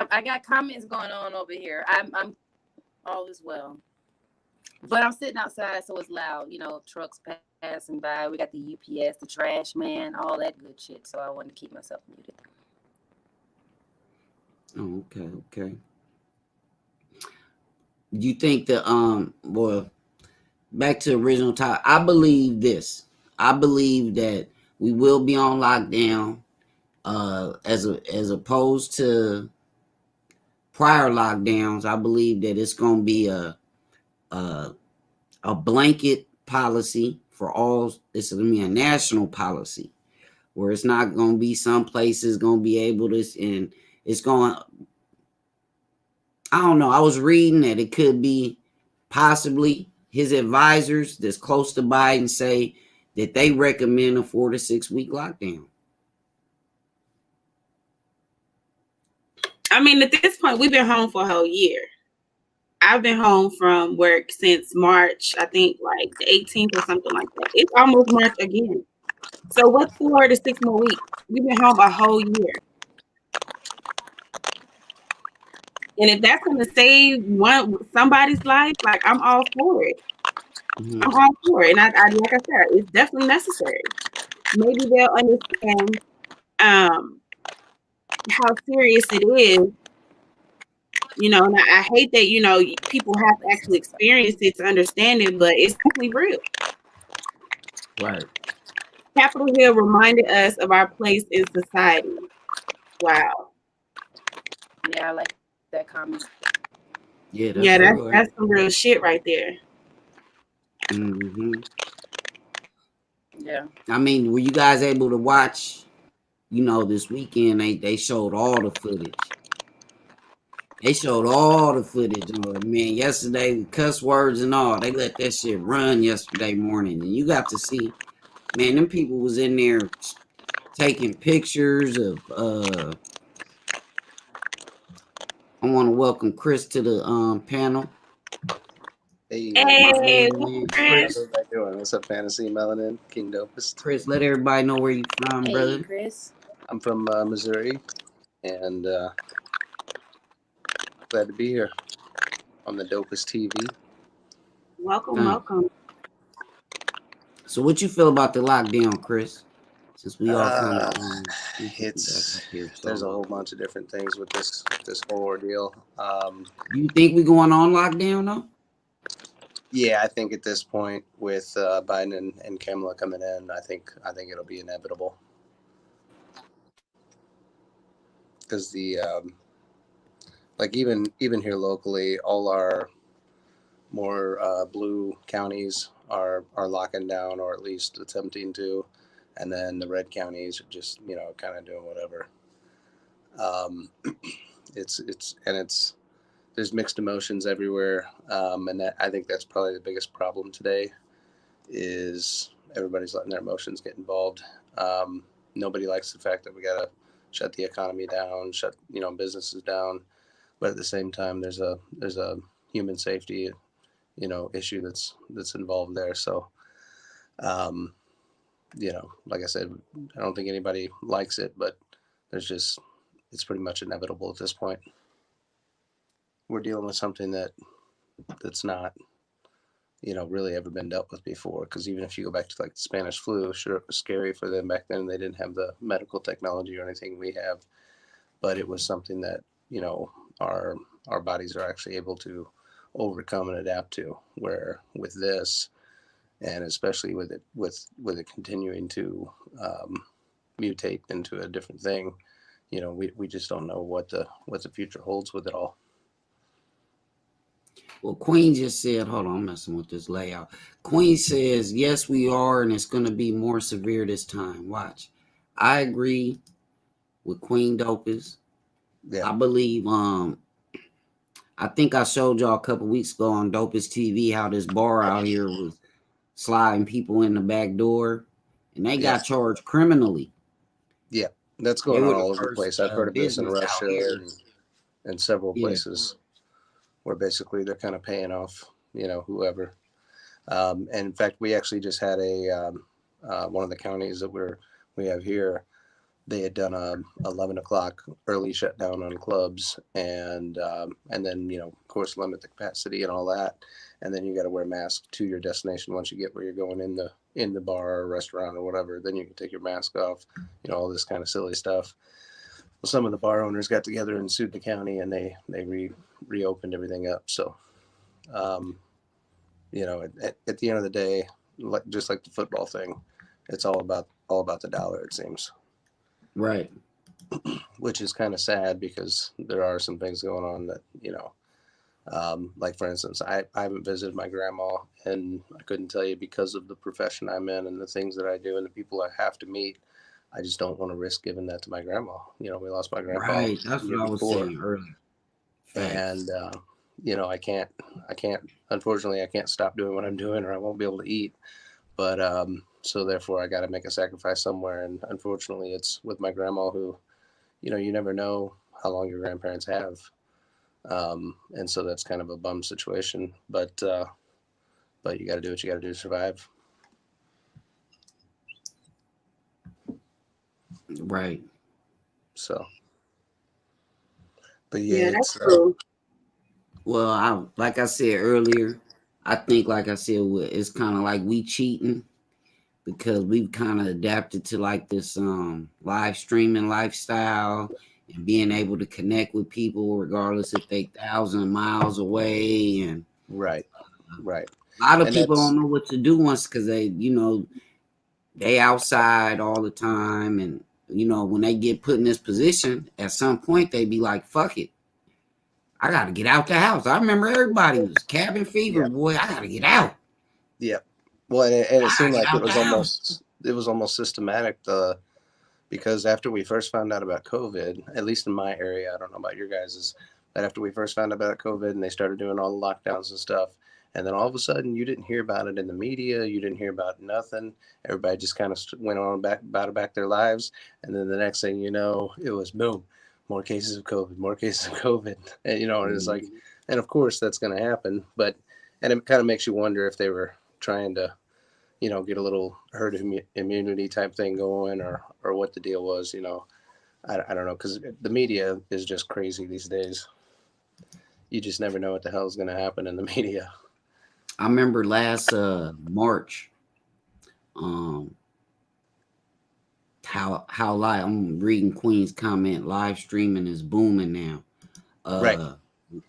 I got comments going on over here. I'm all is well. But I'm sitting outside, so it's loud. Trucks passing by. We got the UPS, the trash man, all that good shit. So I wanted to keep myself muted. Oh, okay. You think that well, back to the original topic. I believe this. I believe that we will be on lockdown, as opposed to prior lockdowns. I believe that it's going to be a blanket policy for all. It's going to be a national policy where it's not going to be some places going to be able to, and it's going. I don't know. I was reading that it could be possibly his advisors that's close to Biden say that they recommend a 4 to 6 week lockdown. I mean, at this point, we've been home for a whole year. I've been home from work since March, I think like the 18th or something like that. It's almost March again. So what's 4 to 6 more weeks? We've been home a whole year. And if that's going to save somebody's life, like I'm all for it. Mhm. I'm all for it. And I like I said, it's definitely necessary. Maybe they'll understand how serious it is. You know, and I hate that, you know, people have to actually experience it to understand it, but it's definitely real. Right. Capitol Hill reminded us of our place in society. Wow. Yeah, I like that comment. Yeah, Yeah, that's real. that's some real shit right there. Mm-hmm. Yeah. I mean, were you guys able to watch? You know, this weekend they showed all the footage. They showed all the footage on it. Man, yesterday, cuss words and all. They let that shit run yesterday morning. And you got to see, man, them people was in there taking pictures of I want to welcome Chris to the panel. Hey, Hey, Man, Chris. how's Chris, everybody doing? What's up, Fantasy, Melanin, King Dopest? Chris, let everybody know where you from, Hey, brother. Chris. I'm from Missouri, and glad to be here on the Dopest TV. Welcome, welcome. So what you feel about the lockdown, Chris? Since we all kind of There's a whole bunch of different things with this whole ordeal. Do you think we going on lockdown though? Yeah, I think at this point with Biden and Kamala coming in, I think it'll be inevitable because like even here locally, all our more blue counties are locking down or at least attempting to, and then the red counties are just kind of doing whatever. It's there's mixed emotions everywhere, and that I think that's probably the biggest problem today is everybody's letting their emotions get involved. Nobody likes the fact that we gotta shut the economy down, shut businesses down, but at the same time there's a human safety issue that's involved there. So like I said, I don't think anybody likes it, but it's pretty much inevitable at this point. We're dealing with something that's not really ever been dealt with before, because even if you go back to like the Spanish flu, sure, it was scary for them back then. They didn't have the medical technology or anything we have, but it was something that our bodies are actually able to overcome and adapt to, where with this, and especially with it continuing to mutate into a different thing, we just don't know what the future holds with it all. Well, Queen just said, hold on, I'm messing with this layout. Queen says, yes, we are, and it's going to be more severe this time. Watch. I agree with Queen Dopest. Yeah. I believe, I think I showed y'all a couple weeks ago on Dopest TV how this bar out here was sliding people in the back door, and they got charged criminally. Yeah, that's They going were on the all over the first place. I've heard of this in business out Russia here. and several Yeah. places where basically they're kind of paying off, whoever. And in fact, we actually just had one of the counties that we have here. They had done a 11 o'clock early shutdown on clubs, and then of course limit the capacity and all that, and then you got to wear masks to your destination once you get where you're going in the bar or restaurant or whatever. Then you can take your mask off, all this kind of silly stuff. Well, some of the bar owners got together and sued the county, and they reopened everything up. So, at the end of the day, just like the football thing, it's all about the dollar, it seems. Right. Which is kind of sad because there are some things going on that like for instance, I haven't visited my grandma, and I couldn't tell you, because of the profession I'm in and the things that I do and the people I have to meet. I just don't want to risk giving that to my grandma. We lost my grandpa Right. That's the year what I was before, saying earlier. and I can't unfortunately I can't stop doing what I'm doing, or I won't be able to eat. But so therefore I got to make a sacrifice somewhere, and unfortunately it's with my grandma, who you never know how long your grandparents have. And so that's kind of a bum situation, but you got to do what you got to do to survive. Right. So, but Yeah, that's true. Well, like I said earlier, I think like I said, it's kind of like we cheating because we've kind of adapted to like this live streaming lifestyle and being able to connect with people regardless if they 1,000 miles away. And Right. Right. a lot of And people that's don't know what to do once because they outside all the time. And when they get put in this position, at some point they be like, fuck it, I gotta get out the house. I remember everybody was cabin fever, yeah. boy. I gotta get out. Yeah. Well, and it I gotta seemed get like out the house. it was almost systematic. Because after we first found out about COVID, at least in my area, I don't know about your guys's, but after we first found out about COVID and they started doing all the lockdowns and stuff, and then all of a sudden you didn't hear about it in the media, you didn't hear about nothing. Everybody just kind of went on back their lives, and then the next thing you know, it was boom, more cases of COVID, more cases of COVID, and and it's like, and of course that's going to happen, and it kind of makes you wonder if they were trying to get a little herd immunity type thing going, or what the deal was. I don't know, because the media is just crazy these days. You just never know what the hell is going to happen in the media. I remember last March, um, how live I'm reading Queen's comment. Live streaming is booming now. Right, Uh,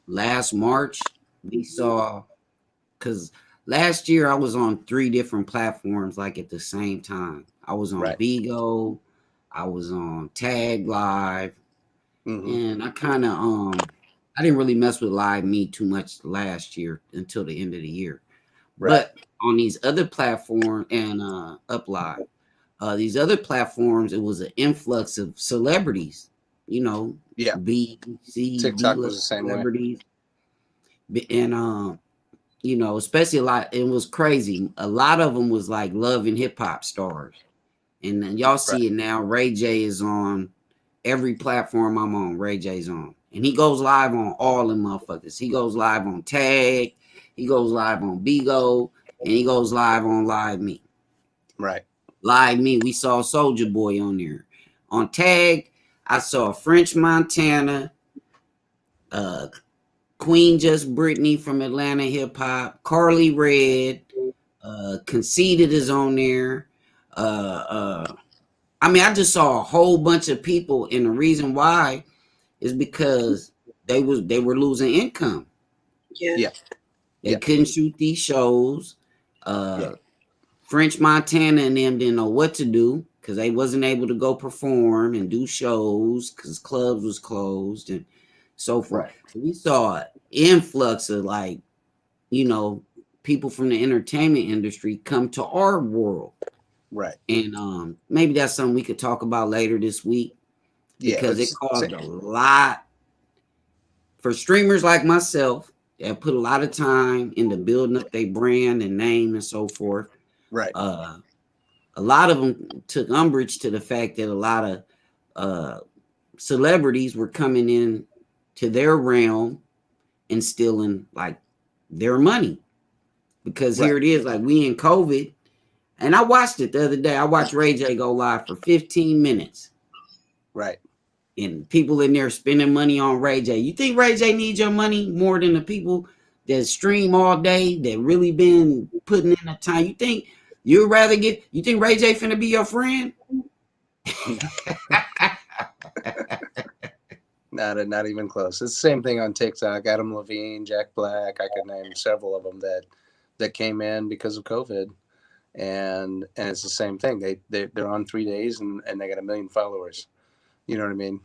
Last March we saw because last year I was on 3 different platforms like at the same time. I was on right. Bigo, I was on Tag Live, Mm-hmm. and I didn't really mess with Live Me too much last year until the end of the year. Right. But on these other platforms and Uplive, these other platforms, it was an influx of celebrities, you know, Yeah. B, C, D TikTok was the list same way. celebrities, and especially a lot. It was crazy. A lot of them was like love and hip hop stars, and then y'all Right. see it now. Ray J is on every platform I'm on. Ray J's on, and he goes live on all them motherfuckers. He goes live on Tag, he goes live on Bigo, and he goes live on Live Me. Right. Live Me, we saw Soldier Boy on there. On Tag, I saw French Montana, uh, Queen Just Brittany from Atlanta Hip Hop, Carly Red, Conceited is on there. I just saw a whole bunch of people, and the reason why is because they were losing income. Yeah. Yeah. They Yeah. couldn't shoot these shows. Yeah. French Montana and them didn't know what to do because they wasn't able to go perform and do shows because clubs was closed and so forth. Right. So we saw an influx of people from the entertainment industry come to our world. Right. And maybe that's something we could talk about later this week Yeah. because it caused a lot for streamers like myself that put a lot of time into building up their brand and name and so forth. Right. A lot of them took umbrage to the fact that a lot of celebrities were coming in to their realm and stealing like their money because Right. here it is, like we in COVID. And I watched it the other day. I watched Ray J go live for 15 minutes. Right. And people in there spending money on Ray J. You think Ray J needs your money more than the people that stream all day, that really been putting in the time? You think you think Ray J finna be your friend? Not even close. It's the same thing on TikTok. Adam Levine, Jack Black. I could name several of them that came in because of COVID, and it's the same thing. They're on 3 days and they got 1 million followers. You know what I mean?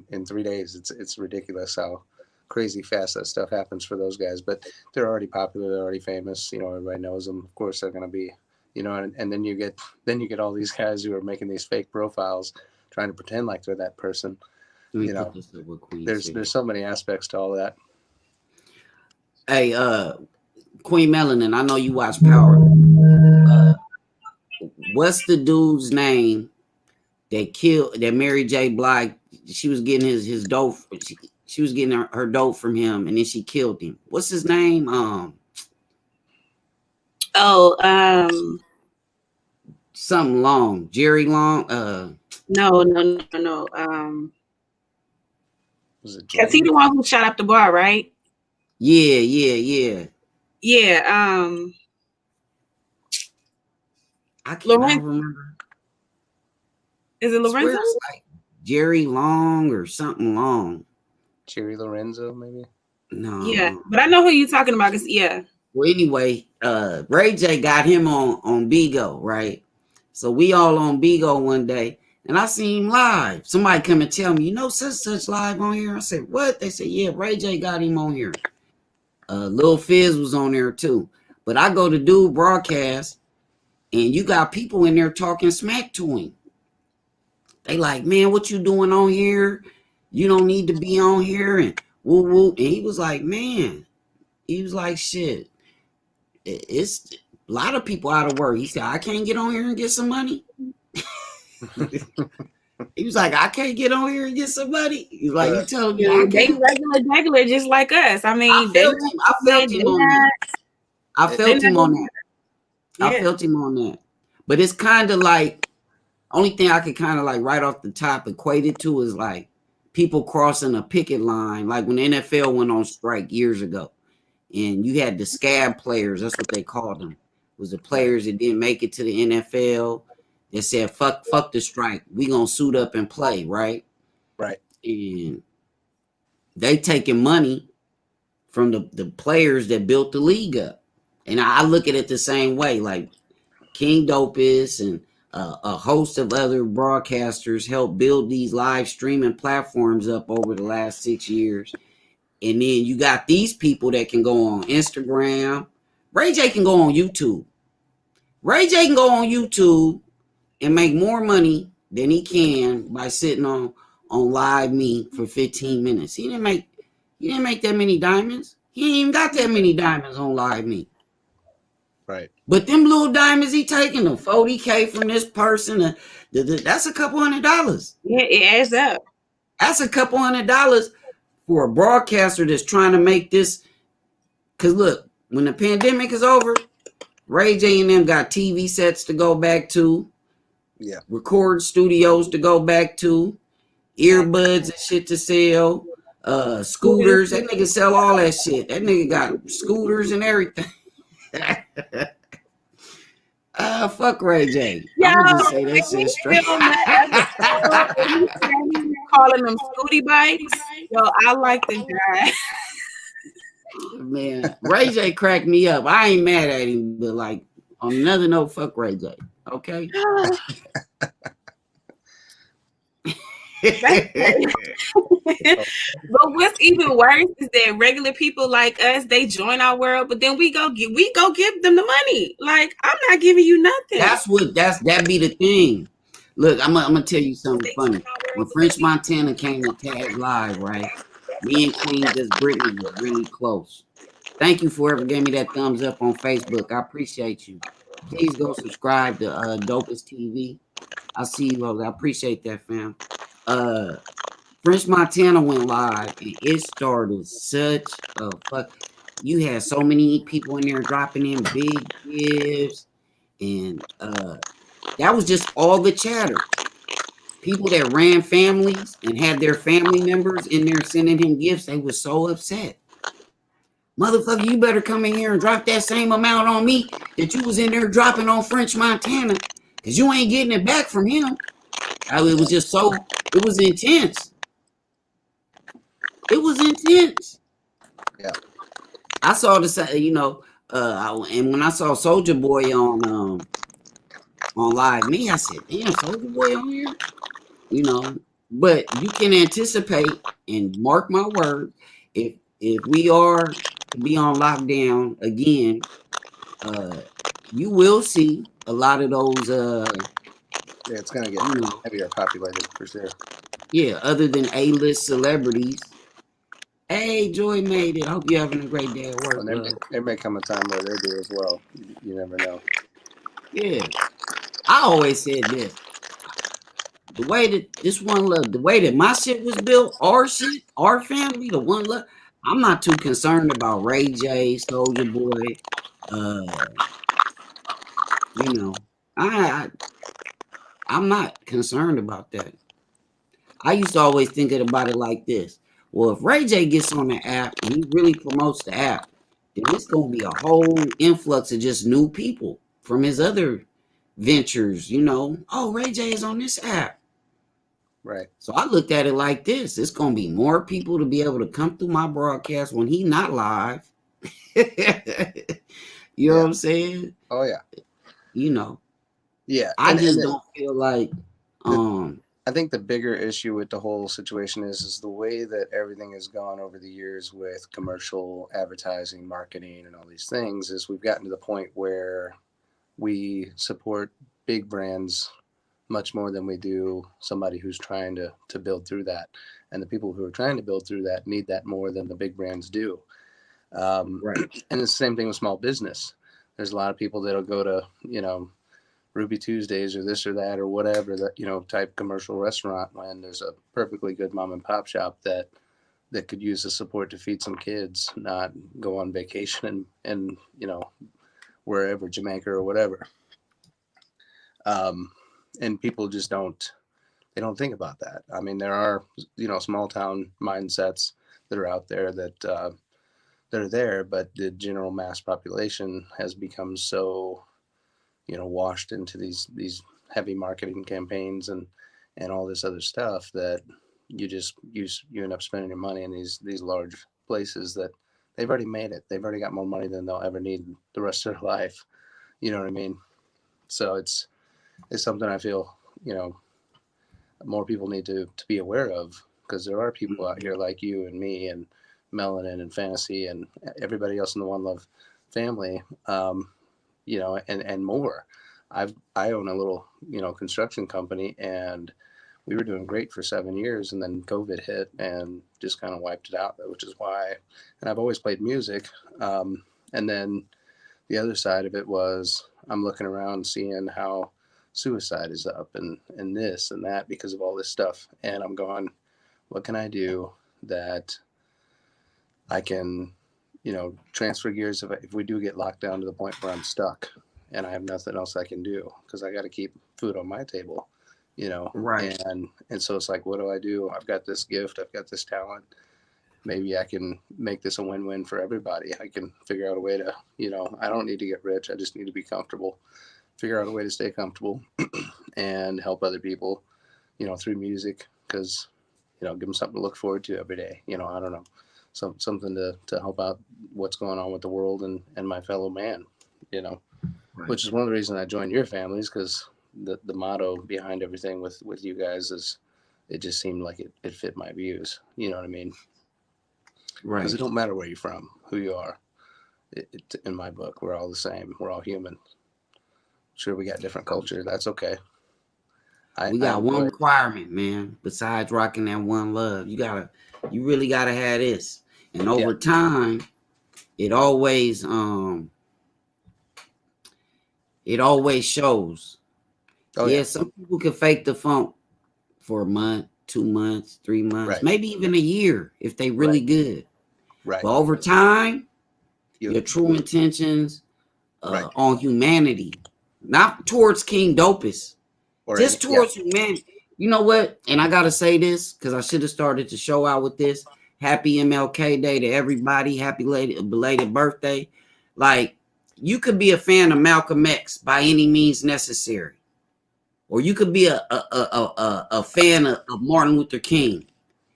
In 3 days, it's ridiculous how crazy fast that stuff happens for those guys. But they're already popular. They're already famous. Everybody knows them. Of course, they're going to be. And then you get all these guys who are making these fake profiles, trying to pretend like they're that person. There's so many aspects to all that. Hey, Queen Melanin, I know you watch Power. What's the dude's name that Mary J. Blige? She was getting his dope. She was getting her dope from him, and then she killed him. What's his name? Something Long. Jerry Long. No. Was it Cause he the one who shot up the bar, right? Yeah. Yeah. I cannot Lorenzo, remember. is it I swear Lorenzo? it's like Jerry Long or something Long. Jerry Lorenzo, maybe. Yeah, No. but I know who you're talking about. 'Cause, yeah. Well, anyway, Ray J got him on Bigo, right? So we all on Bigo one day, and I seen him live. Somebody come and tell me, you know, such live on here. I said, what? They said, yeah, Ray J got him on here. Lil Fizz was on there too. But I go to do broadcast, and you got people in there talking smack to him. They like, man, what you doing on here? You don't need to be on here, and woo woo. And he was like, man, he was like, shit. It's a lot of people out of work. He said, I can't get on here and get some money. He was like, I can't get on here and get some money. He's like, you telling me I They can't? regular just like us. I I mean, felt him. I felt him on that. I felt him on that. I Yeah. felt him on that. But it's kind of like, only thing I could kind of like right off the top equate it to is like people crossing a picket line, like when the NFL went on strike years ago. And you had the scab players, that's what they called them. It was the players that didn't make it to the NFL that said, fuck the strike. We gonna suit up and play, right? Right. And they taking money from the players that built the league up. And I look at it the same way. Like King Dopest and a host of other broadcasters helped build these live streaming platforms up over the last 6 years. And then you got these people that can go on Instagram. Ray J can go on YouTube. Ray J can go on YouTube and make more money than he can by sitting on Live Me for 15 minutes. He didn't make that many diamonds. He ain't even got that many diamonds on Live Me. Right. But them little diamonds he taking, the 40K from this person, that's a couple $100. Yeah, it adds up. That's a couple $100 for a broadcaster that's trying to make this. Because look, when the pandemic is over, Ray J and them got TV sets to go back to, Yeah. record studios to go back to, earbuds and shit to sell, scooters. That nigga sell all that shit. That nigga got scooters and everything. Fuck Ray J. Yeah, I'm gonna just say that shit straight. Calling them scooty bikes. Yo, I like the guy. Man, Ray J cracked me up. I ain't mad at him, but like on another note, fuck Ray J. Okay. But what's even worse is that regular people like us, they join our world, but then we go give them the money. Like, I'm not giving you nothing. That be the thing. Look, I'm gonna tell you something funny. When French Montana came to Tag Live, right? Me and Queen Just Brittany was really close. Thank you for whoever gave me that thumbs up on Facebook. I appreciate you. Please go subscribe to Dopest TV. I see you all. I appreciate that, fam. French Montana went live and it started such a fuck. You had so many people in there dropping in big gifts, and that was just all the chatter. People that ran families and had their family members in there sending him gifts, they were so upset. Motherfucker, you better come in here and drop that same amount on me that you was in there dropping on French Montana, because you ain't getting it back from him. It was just so, it was intense. It was intense. Yeah. I saw the, you know, and when I saw Soldier Boy on Live Me, I said, damn, Soldier Boy on here? You know, but you can anticipate and mark my word, if we are to be on lockdown again, you will see a lot of those Yeah, it's gonna get heavier populated for sure. Yeah, other than A-list celebrities. Hey, Joy made it. I hope you're having a great day at work. Well, there may come a time where they do as well. You never know. Yeah. I always said this. The way that this One Love, the way that my shit was built, our shit, our family, the One Love, I'm not too concerned about Ray J, Soldier Boy. You know, I'm not concerned about that. I used to always think about it like this. Well, if Ray J gets on the app and he really promotes the app, then it's gonna be a whole influx of just new people from his other ventures. Oh, Ray J is on this app. Right. So I looked at it like this: it's gonna be more people to be able to come through my broadcast when he not live. You know what I'm saying? Oh yeah. Yeah. I just don't feel like I think the bigger issue with the whole situation is the way that everything has gone over the years with commercial advertising, marketing, and all these things. Is we've gotten to the point where we support big brands much more than we do somebody who's trying to build through that, and the people who are trying to build through that need that more than the big brands do. right. And it's the same thing with small business. There's a lot of people that'll go to Ruby Tuesdays or this or that or whatever that type commercial restaurant when there's a perfectly good mom and pop shop that could use the support to feed some kids, not go on vacation and wherever, Jamaica or whatever. And people just don't think about that. I mean, there are small town mindsets that are out there that are there, but the general mass population has become so washed into these heavy marketing campaigns and all this other stuff that you end up spending your money in these large places that they've already made it. They've already got more money than they'll ever need the rest of their life. You know what I mean? So it's something I feel more people need to be aware of, because there are people out here like you and me and Melanin and Fantasy and everybody else in the One Love family, and more. I own a little construction company, and we were doing great for 7 years, and then COVID hit and just kind of wiped it out, which is why. And I've always played music, and then the other side of it was I'm looking around seeing how suicide is up and this and that because of all this stuff, and I'm going, what can I do that I can transfer gears if we do get locked down to the point where I'm stuck and I have nothing else I can do, because I got to keep food on my table, Right. And so it's like, what do I do? I've got this gift, I've got this talent. Maybe I can make this a win-win for everybody. I can figure out a way to, I don't need to get rich. I just need to be comfortable, figure out a way to stay comfortable and help other people, through music, because, give them something to look forward to every day. I don't know, something to help out what's going on with the world and my fellow man, Right. which is one of the reasons I joined your families, because the motto behind everything with you guys is, it just seemed like it fit my views. You know what I mean? Right. Because it don't matter where you're from, who you are. In my book, we're all the same. We're all human. Sure, we got different culture. That's okay. We got one requirement, man. Besides rocking that One Love, you really gotta have this. And over time, it always shows. Some people can fake the funk for a month, 2 months, 3 months, maybe even a year if they really good. Right. But over time, your true intentions on humanity, not towards King Dopest, just towards humanity. You know what? And I gotta say this, because I should have started the show out with this. Happy MLK Day to everybody. Happy belated birthday. Like, you could be a fan of Malcolm X by any means necessary, or you could be a fan of Martin Luther King,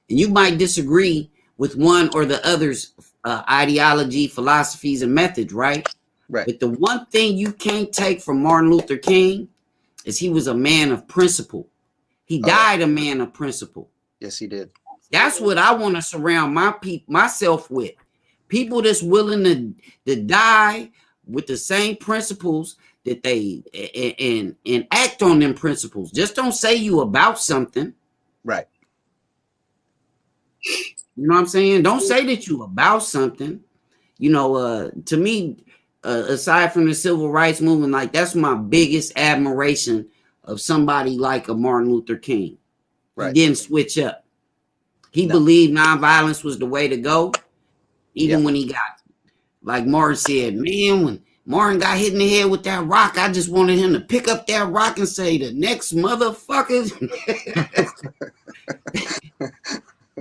and you might disagree with one or the other's ideology, philosophies, and methods, right? Right. But the one thing you can't take from Martin Luther King is he was a man of principle. He died a man of principle. Yes, he did. That's what I want to surround myself with. People that's willing to die with the same principles that they and act on them principles. Just don't say you about something. Right. You know what I'm saying? Don't say that you about something. To me, aside from the civil rights movement, like, that's my biggest admiration of somebody like a Martin Luther King. Right. He didn't switch up. He believed nonviolence was the way to go. Even when he got, like Martin said, man, when Martin got hit in the head with that rock, I just wanted him to pick up that rock and say, the next motherfucker.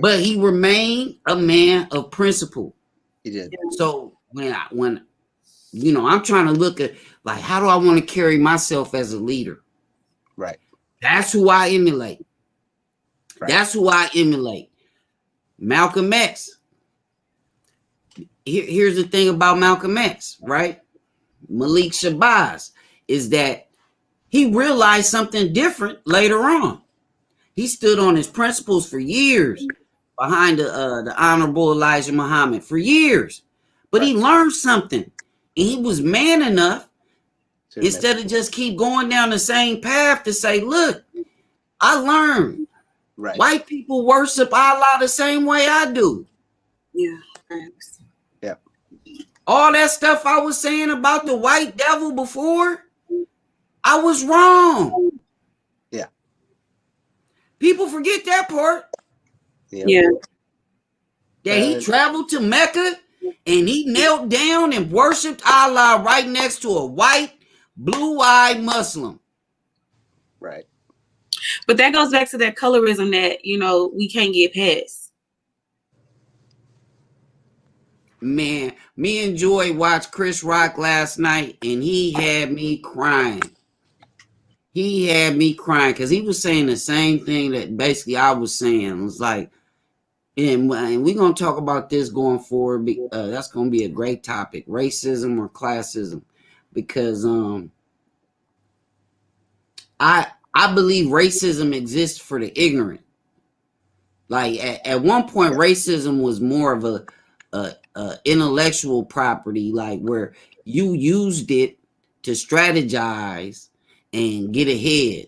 but he remained a man of principle. He did. So when I'm trying to look at like how do I want to carry myself as a leader? Right. That's who I emulate. Right. That's who I emulate. Malcolm X. Here's the thing about Malcolm X, right? Malik Shabazz is that he realized something different later on. He stood on his principles for years behind the Honorable Elijah Muhammad for years. But he learned something. And he was man enough, instead of just keep going down the same path, to say, look, I learned. Right. White people worship Allah the same way I do. Yeah. Yeah. All that stuff I was saying about the white devil before, I was wrong. Yeah. People forget that part. Yeah. That he traveled to Mecca and he knelt down and worshiped Allah right next to a white, blue-eyed Muslim. Right. But that goes back to that colorism that, we can't get past. Man, me and Joy watched Chris Rock last night and he had me crying. He had me crying because he was saying the same thing that basically I was saying. It was like, and we're going to talk about this going forward. That's going to be a great topic, racism or classism, because I believe racism exists for the ignorant. Like at one point, racism was more of a intellectual property, like where you used it to strategize and get ahead.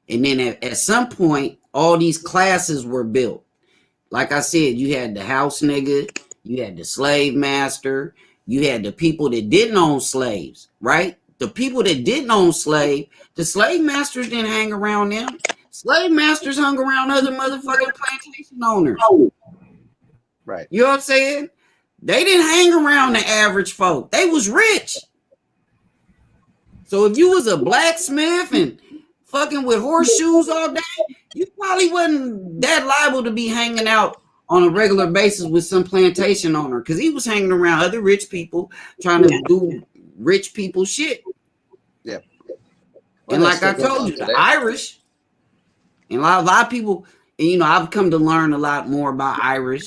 And then at some point, all these classes were built. Like I said, you had the house nigga, you had the slave master, you had the people that didn't own slaves, right? The people that didn't own slave, the slave masters didn't hang around them. Slave masters hung around other motherfucking plantation owners. Right. You know what I'm saying? They didn't hang around the average folk. They was rich. So if you was a blacksmith and fucking with horseshoes all day, you probably wasn't that liable to be hanging out on a regular basis with some plantation owner, because he was hanging around other rich people trying to do rich people shit. Yeah. And like I told you, the Irish, and a lot of people, and I've come to learn a lot more about Irish,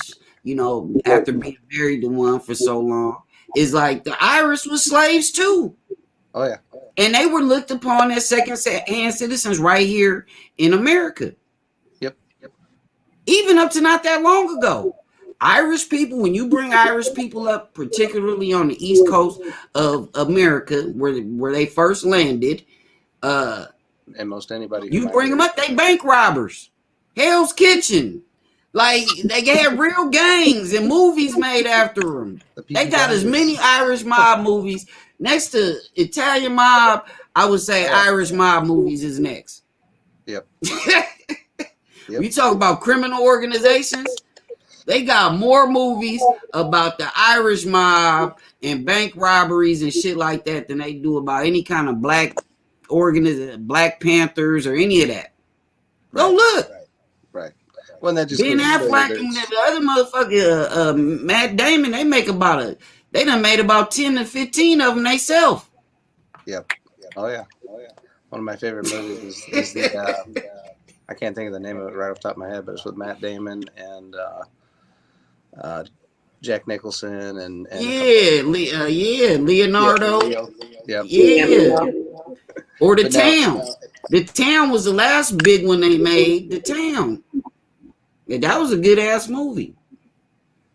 after being married to one for so long, is like the Irish was slaves too. Oh yeah. And they were looked upon as second-hand citizens right here in America. Yep. Even up to not that long ago. Irish people, when you bring Irish people up, particularly on the East Coast of America, where they first landed, and most anybody, you bring them up, they bank robbers, Hell's Kitchen, like they had real gangs and movies made after them. They got as many Irish mob movies. Next to Italian mob, I would say Irish mob movies is next. Yep. We talk about criminal organizations. They got more movies about the Irish mob and bank robberies and shit like that than they do about any kind of black Black Panthers or any of that. Go look. Right. Well, that just Ben Affleck and the other motherfucker, Matt Damon, they done made about 10 to 15 of them themselves. Yep. Oh yeah. One of my favorite movies is the I can't think of the name of it right off the top of my head, but it's with Matt Damon and Jack Nicholson and Leonardo. Yeah. Or The Town. The Town was the last big one they made. The Town. Yeah, that was a good ass movie.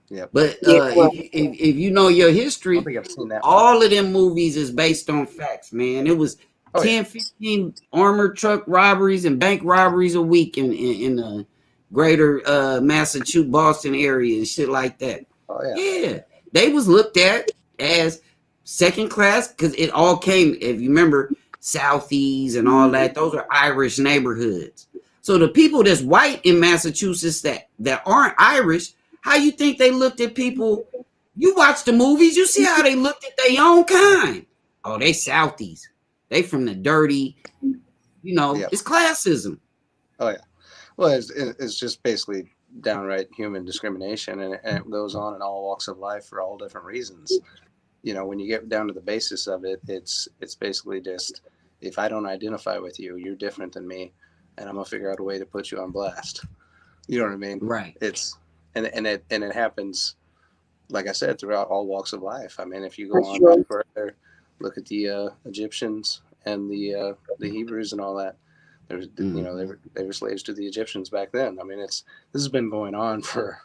Yeah. But if you know your history, I don't think I've seen that all of them movies is based on facts, man. It was 15 armored truck robberies and bank robberies a week in the greater Massachusetts, Boston area and shit like that. Oh, yeah. Yeah. They was looked at as second class because it all came, if you remember, Southeast and all that. Those are Irish neighborhoods. So the people that's white in Massachusetts that aren't Irish, how you think they looked at people? You watch the movies, you see how they looked at their own kind. Oh, they Southeast. They from the dirty, It's classism. Oh yeah. Well, it's just basically downright human discrimination, and it goes on in all walks of life for all different reasons. You know, when you get down to the basis of it, it's basically just, if I don't identify with you, you're different than me, and I'm gonna figure out a way to put you on blast. You know what I mean? Right. It's and it happens, like I said, throughout all walks of life. I mean, if you go on back further, look at the Egyptians and the Hebrews and all that. There's, you know, they were slaves to the Egyptians back then. I mean, this has been going on for,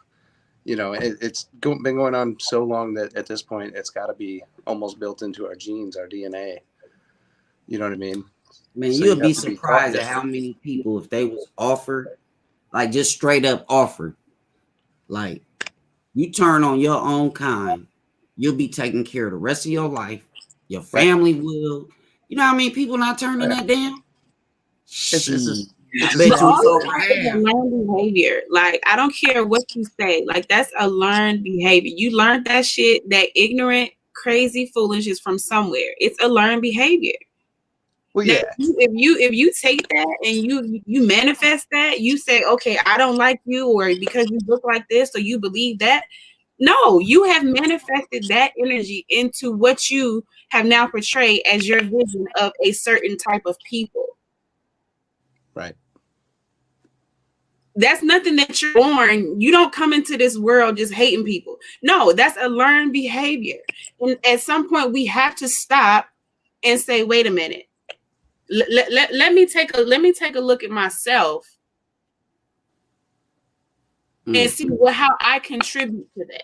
you know, it's been going on so long that at this point it's got to be almost built into our genes, our DNA. You know what I mean? Man, So you'll be surprised at how many people, if they was offered, like just straight up offered, like you turn on your own kind, you'll be taking care of the rest of your life. Your family will. You know how I mean? People not turning that down. It's I bet you so a learned behavior. Like, I don't care what you say. Like, that's a learned behavior. You learned that shit, that ignorant, crazy foolishness from somewhere. It's a learned behavior. Well, now, yeah. If you take that and you manifest that, you say, okay, I don't like you, or because you look like this, or you believe that. No, you have manifested that energy into what you have now portrayed as your vision of a certain type of people. Right. That's nothing that you're born. You don't come into this world just hating people. No, that's a learned behavior. And at some point, we have to stop and say, wait a minute. Let me take a look at myself and see how I contribute to that.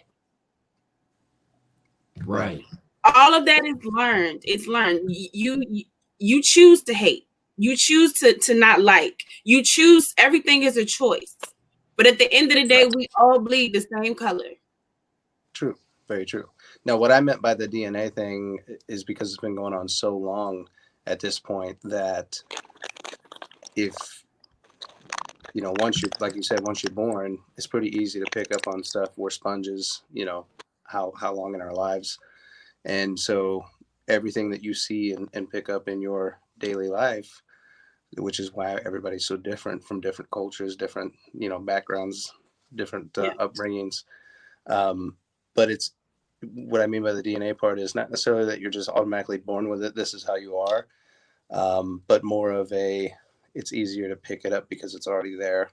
Right. All of that is learned. It's learned. You choose to hate. You choose to not like. You choose. Everything is a choice. But at the end of the day, we all bleed the same color. True. Very true. Now, what I meant by the DNA thing is because it's been going on so long at this point that if, you know, once you're, like you said, once you're born, it's pretty easy to pick up on stuff. We're sponges, you know, how long in our lives. And so everything that you see and pick up in your daily life, which is why everybody's so different from different cultures, different, you know, backgrounds, different upbringings. But it's, what I mean by the DNA part is not necessarily that you're just automatically born with it. This is how you are. But more of a, it's easier to pick it up because it's already there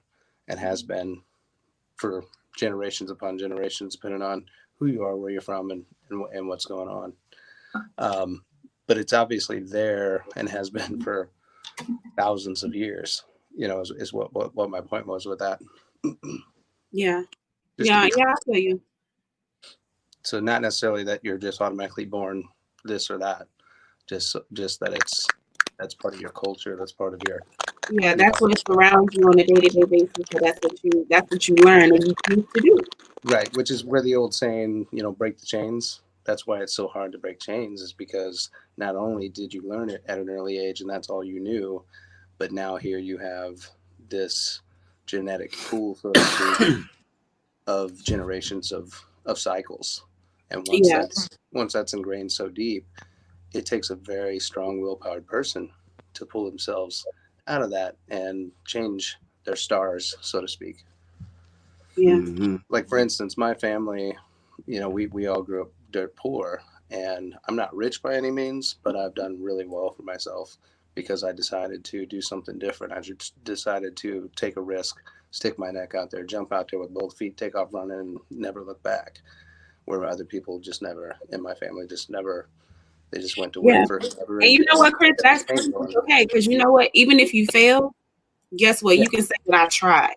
and has been for generations upon generations, depending on who you are, where you're from, and what's going on. But it's obviously there and has been for thousands of years, you know, is what my point was with that. Yeah. I feel you. So not necessarily that you're just automatically born this or that, just that that's part of your culture. That's part of your, that's what surrounds you on a day-to-day basis. So that's what you learn and you choose to do. Right, which is where the old saying, you know, break the chains. That's why it's so hard to break chains, is because not only did you learn it at an early age and that's all you knew, but now here you have this genetic pool, so to speak, of generations of cycles. And once that's ingrained so deep, it takes a very strong willpowered person to pull themselves out of that and change their stars, so to speak. Like, for instance, my family, you know, we all grew up dirt poor, and I'm not rich by any means, but I've done really well for myself because I decided to do something different. I just decided to take a risk, stick my neck out there, jump out there with both feet, take off running, and never look back. Where other people just never, in my family, just never, they just went to work for forever. And you know what, Chris, that's okay, because you know what, even if you fail, guess what, you can say that I tried.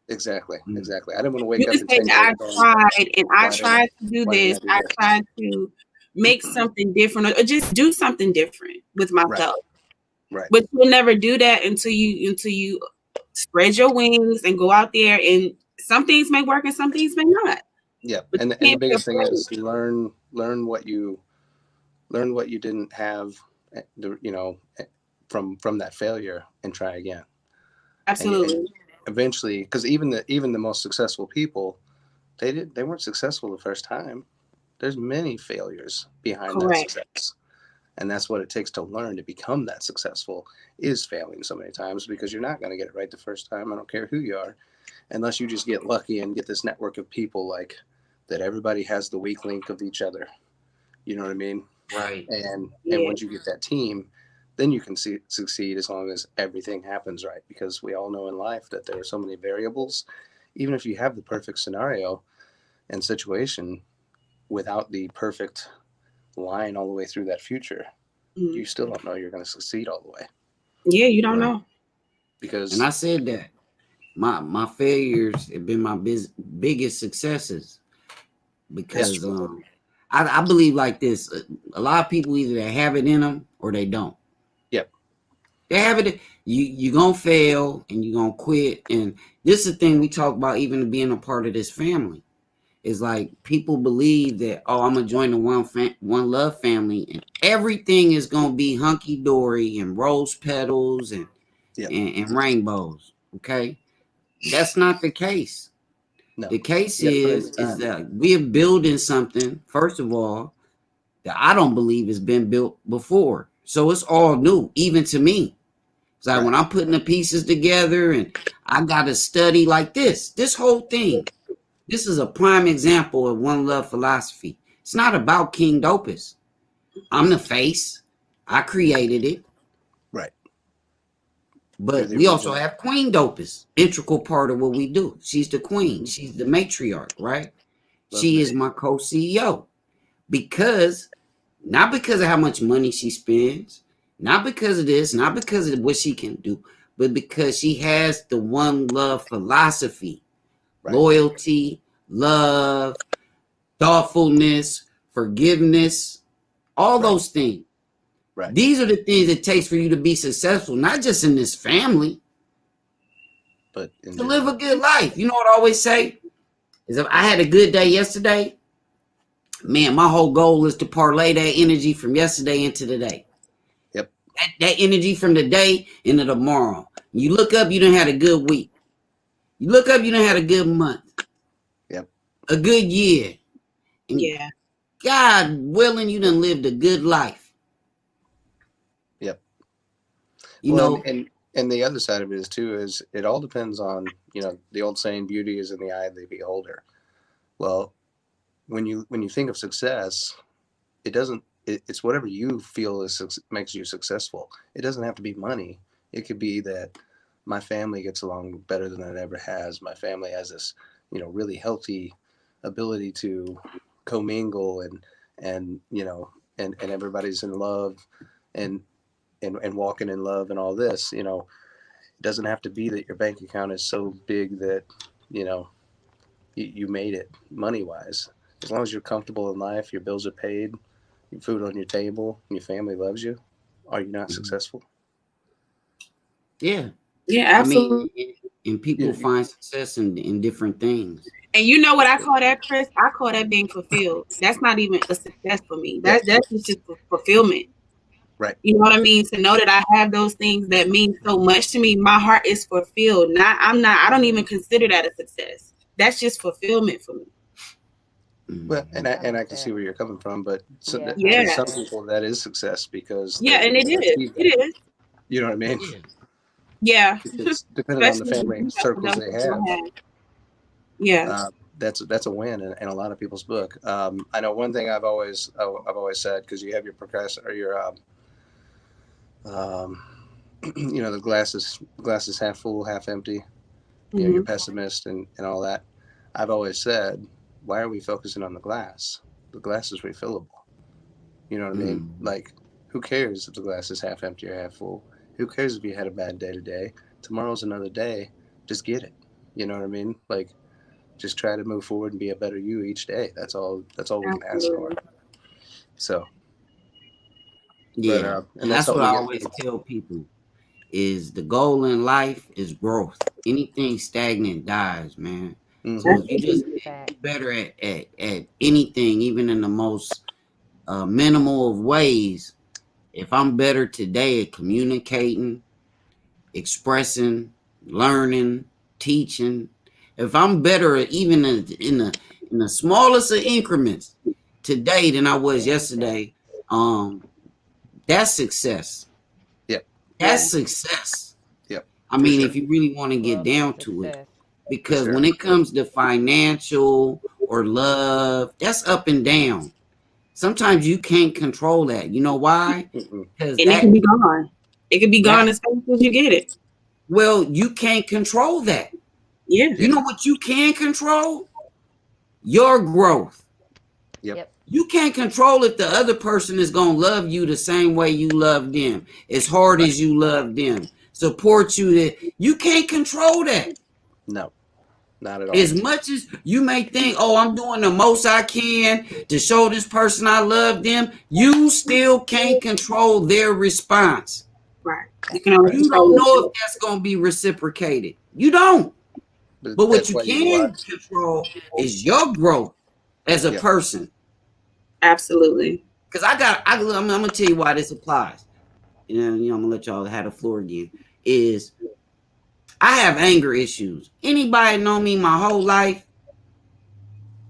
Exactly. I didn't want to wake up and say I tried, and I tried to do this. I tried to make something different, or just do something different with myself. Right. But you'll never do that until you spread your wings and go out there, and some things may work and some things may not. Yeah, and the biggest thing is learn what you didn't have, you know, from that failure, and try again. Absolutely. And eventually, because even the most successful people, they weren't successful the first time. There's many failures behind that success, and that's what it takes to learn to become that successful, is failing so many times, because you're not going to get it right the first time. I don't care who you are. unless you just get lucky and get this network of people like that. Everybody has the weak link of each other. You know what I mean? Right. And Yeah. once you get that team, then you can succeed as long as everything happens right. Because we all know in life that there are so many variables. Even if you have the perfect scenario and situation, without the perfect line all the way through that future, you still don't know you're going to succeed all the way. Yeah, you don't Right. know. Because And I said that my failures have been my biggest successes, because I believe like this. A lot of people either they have it in them or they don't. Yep. They have it. You gonna fail and you gonna quit. And this is the thing we talk about, even being a part of this family. Is like people believe that, oh, I'm gonna join the one love family and everything is gonna be hunky dory and rose petals and rainbows. Okay, that's not the case. no, The case you gotta put in the is time. that we are building something, first of all, that I don't believe has been built before. So it's all new, even to me. It's like when I'm putting the pieces together and I gotta study like this whole thing. This is a prime example of one love philosophy. It's not about King Dopest. I'm the face. I created it. Right. But we also have Queen Dopest, integral part of what we do. She's the queen. She's the matriarch, right? She is my co-CEO. Not because of how much money she spends, not because of this, not because of what she can do, but because she has the one love philosophy. Right. Loyalty, love, thoughtfulness, forgiveness, all those things. Right. These are the things it takes for you to be successful, not just in this family, but to live a good life. You know what I always say? Is if I had a good day yesterday, man, my whole goal is to parlay that energy from yesterday into today. Yep. That energy from the day into tomorrow. You look up, you done had a good week. You look up, you done had a good month. Yep. A good year. And yeah. God willing, you done lived a good life. Yep. You know, and the other side of it is too, is it all depends on, you know, the old saying, beauty is in the eye of the beholder. Well, when you think of success, it's whatever you feel makes you successful. It doesn't have to be money. It could be that my family gets along better than it ever has. My family has this, you know, really healthy ability to commingle and you know, and everybody's in love and walking in love and all this. You know, it doesn't have to be that your bank account is so big that, you know, you made it money wise. As long as you're comfortable in life, your bills are paid, your food on your table, and your family loves you, are you not successful? Yeah. Yeah, absolutely. I mean, and people find success in different things. And you know what I call that, Chris? I call that being fulfilled. That's not even a success for me. That's just fulfillment. Right. You know what I mean? To know that I have those things that mean so much to me, my heart is fulfilled. I don't even consider that a success. That's just fulfillment for me. Well, and I can see where you're coming from, but to some people that is success because and it is. It is. You know what I mean? Yeah. It's depending on the family circles they have. Yeah. That's a win in a lot of people's book. I know one thing I've always said, because you have your you know, the glass is half full, half empty. You know, you're pessimist and all that. I've always said, why are we focusing on the glass? The glass is refillable. You know what I mean? Like, who cares if the glass is half empty or half full? Who cares if you had a bad day today? Tomorrow's another day. Just get it. You know what I mean? Like, just try to move forward and be a better you each day. That's all we can ask for. So. Yeah. And that's what I always tell people is the goal in life is growth. Anything stagnant dies, man. So if you just get better at anything, even in the most minimal of ways, if I'm better today at communicating, expressing, learning, teaching, if I'm better at even in the smallest of increments today than I was yesterday, that's success. Yep. That's success. Yep. I mean, if you really want to get down to it, because Sure. when it comes to financial or love, that's up and down. Sometimes you can't control that. You know why? Mm-mm. Because And it can be gone. It can be gone as fast as you get it. well, you can't control that. Yeah. You know what you can control? Your growth. Yep. You can't control if the other person is going to love you the same way you love them, as hard as you love them, support you. You can't control that. No, not at all. As much as you may think, oh, I'm doing the most I can to show this person I love them, you still can't control their response. Right. You can only You control don't know yourself. if that's going to be reciprocated. You don't. But what That's you why you can watch. control is your growth as a Yep. person. Absolutely. Because I'm going to tell you why this applies. I'm going to let y'all have the floor again. Is I have anger issues. Anybody know me my whole life?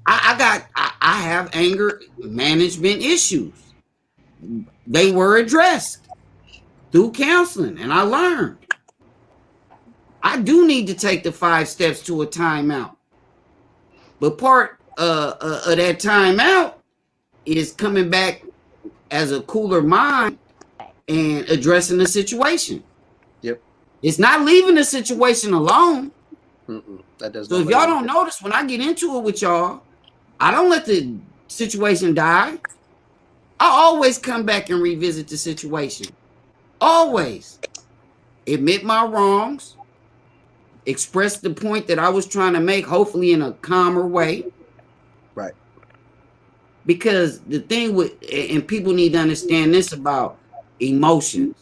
I have anger management issues. They were addressed through counseling, and I learned. I do need to take the 5 steps to a timeout. But part of that timeout is coming back as a cooler mind and addressing the situation. Yep. It's not leaving the situation alone. That does. So if y'all don't notice, when I get into it with y'all, I don't let the situation die. I always come back and revisit the situation. Always. Admit my wrongs. Express the point that I was trying to make, hopefully in a calmer way. Right. Because the thing with, and people need to understand this about emotions.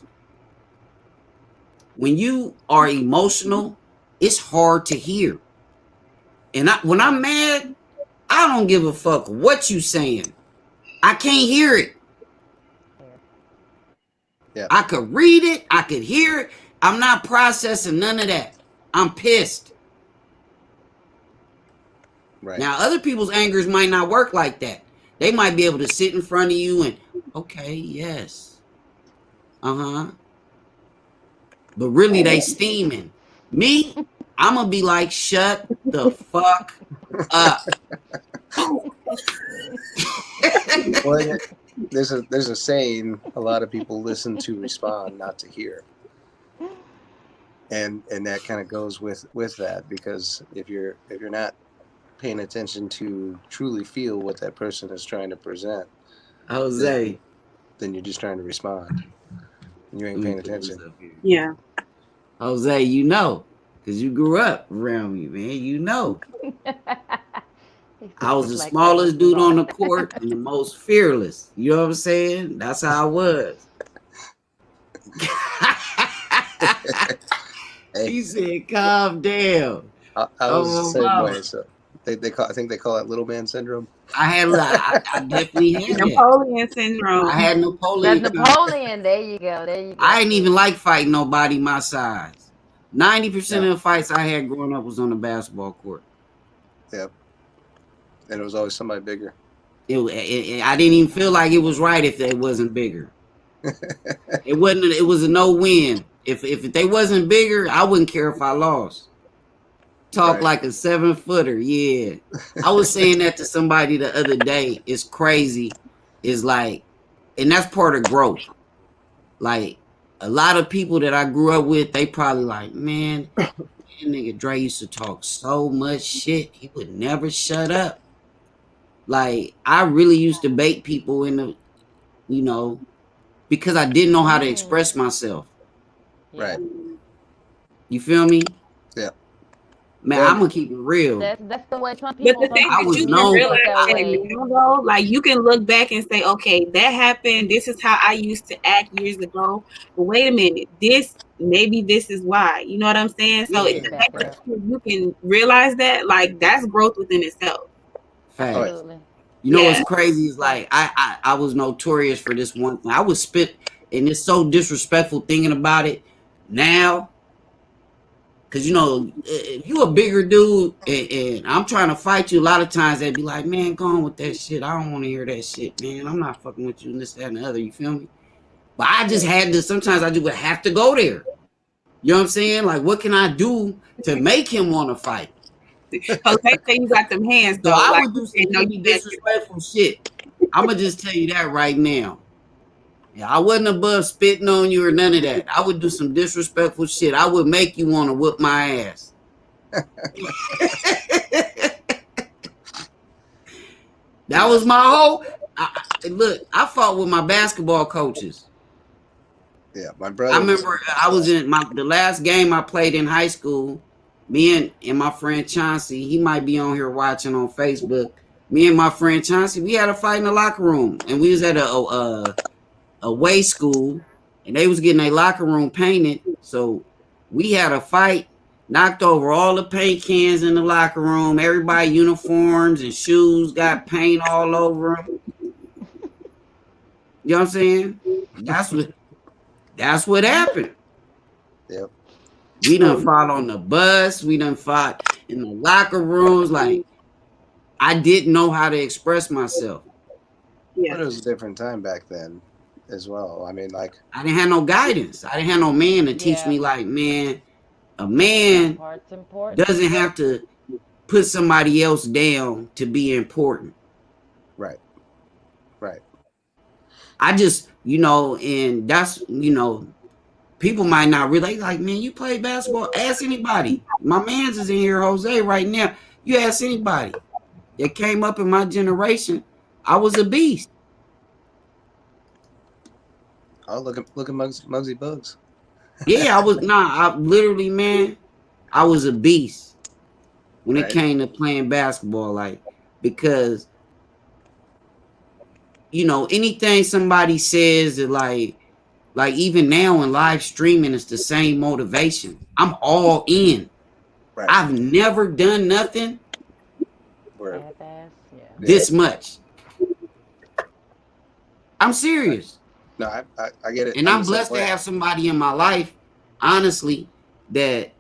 When you are emotional, it's hard to hear. And when I'm mad, I don't give a fuck what you saying. I can't hear it. Yeah. I could read it. I could hear it. I'm not processing none of that. I'm pissed. Right. Now, other people's angers might not work like that. They might be able to sit in front of you and, okay, yes. Uh-huh. But really, they steaming. Me, I'm going to be like, shut the fuck up. Well, there's a saying, a lot of people listen to respond, not to hear. And that kind of goes with that, because if you're not paying attention to truly feel what that person is trying to present, Jose, then you're just trying to respond. And you ain't paying attention. Yeah. Jose, you know, because you grew up around me, man. You know. I was the smallest dude on the court and the most fearless. You know what I'm saying? That's how I was. He said, calm down. I was the same way. So I think they call it little man syndrome. I definitely had that. Napoleon syndrome. I had Napoleon. That's Napoleon. There you go. I didn't even like fighting nobody my size. 90% of the fights I had growing up was on the basketball court. Yep. And it was always somebody bigger. I didn't even feel like it was right if they wasn't bigger. It wasn't. It was a no-win. If they wasn't bigger, I wouldn't care if I lost. Talk Right. like a 7-footer. Yeah. I was saying that to somebody the other day. It's crazy. It's like, and that's part of growth. Like, a lot of people that I grew up with, they probably like, man, that nigga Dre used to talk so much shit. He would never shut up. Like, I really used to bait people in the, you know, because I didn't know how to express myself. Right. You feel me? Yeah. Man, I'm gonna keep it real. That's the way some But people. the thing I that was you known- can realize that that way. now, though, like you can look back and say, okay, that happened. This is how I used to act years ago. But wait a minute, maybe this is why. You know what I'm saying? So Yeah. the fact that you can realize that, like, that's growth within itself. Fact. Absolutely. You know Yeah. what's crazy is like I was notorious for this one thing. I would spit, and it's so disrespectful thinking about it now. Cause you know, if you a bigger dude and I'm trying to fight you, a lot of times they'd be like, man, go on with that shit. I don't want to hear that shit, man. I'm not fucking with you and this, that, and the other. You feel me? But I just had to, sometimes I have to go there. You know what I'm saying? Like, what can I do to make him want to fight? Jose say you got them hands So though. I Like would do some you know pretty you bad. disrespectful shit. I'ma just tell you that right now. Yeah, I wasn't above spitting on you or none of that. I would do some disrespectful shit. I would make you want to whoop my ass. That was my whole. Look, I fought with my basketball coaches. Yeah, my brother. I remember I was in the last game I played in high school. Me and my friend Chauncey, he might be on here watching on Facebook. Me and my friend Chauncey, we had a fight in the locker room, and we was at a away school, and they was getting their locker room painted. So we had a fight, knocked over all the paint cans in the locker room. Everybody uniforms and shoes got paint all over them. You know what I'm saying? That's what happened. Yep. We done fought on the bus. We done fought in the locker rooms. Like, I didn't know how to express myself. Yeah. But it was a different time back then as well. I mean, like, I didn't have no guidance. I didn't have no man to teach me, like, man, a man Part's important. doesn't have to put somebody else down to be important. right. I just, and that's, people might not relate. Like, man, you play basketball? Ask anybody. My man's is in here, Jose, right now. You ask anybody that came up in my generation, I was a beast. Oh, look at Muggsy Bugs. Yeah, I literally, man, I was a beast when it came to playing basketball. Like, because, anything somebody says that like even now in live streaming, it's the same motivation. I'm all in. Right. I've never done nothing this much. I'm serious. No, I get it. And I'm blessed to have somebody in my life, honestly, that,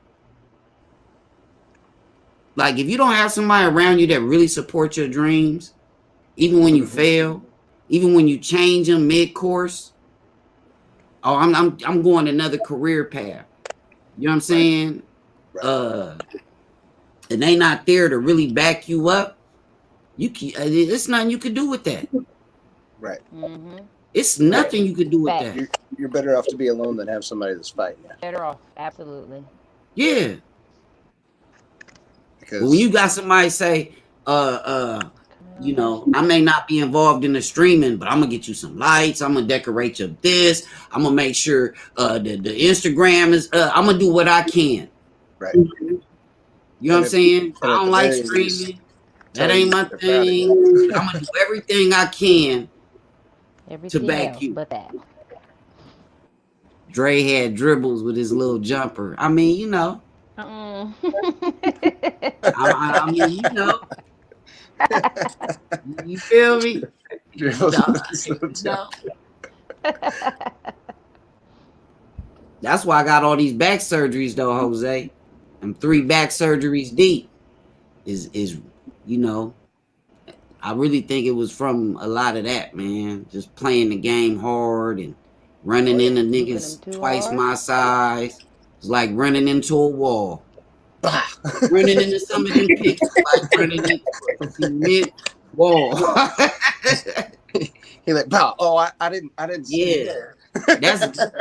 like, if you don't have somebody around you that really supports your dreams, even when you fail, even when you change them mid-course, oh, I'm going another career path. You know what I'm saying? Right. And they not there to really back you up. It's nothing you can do with that. Right. Mm-hmm. It's nothing you could do with that. You're better off to be alone than have somebody that's fighting you. Better off, absolutely. Yeah. Because when you got somebody say, I may not be involved in the streaming, but I'm gonna get you some lights. I'm gonna decorate your this. I'm gonna make sure the Instagram is. I'm gonna do what I can. Right. You know what I'm saying? I don't like streaming. That ain't my thing. I'm gonna do everything I can to back you. But that. Dre had dribbles with his little jumper. I mean, Uh-uh. I mean, you feel me? No. That's why I got all these back surgeries, though, Jose. I'm 3 back surgeries deep. Is I really think it was from a lot of that, man. Just playing the game hard and running into niggas twice my size. It's like running into a wall. Running into some of them pictures, like running into a cement wall. He like, wow, oh, I didn't see Yeah.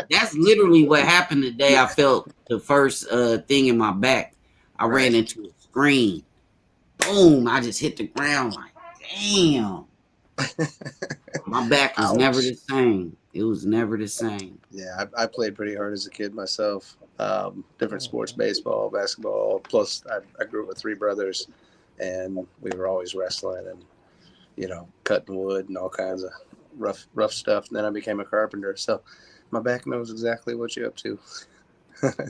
That's literally what happened the day I felt the first thing in my back. I ran into a screen. Boom, I just hit the ground like, damn. My back was never the same. It was never the same. Yeah, I played pretty hard as a kid myself. Different sports, baseball, basketball. Plus, I grew up with 3 brothers, and we were always wrestling and, cutting wood and all kinds of rough stuff. And then I became a carpenter. So my back knows exactly what you're up to.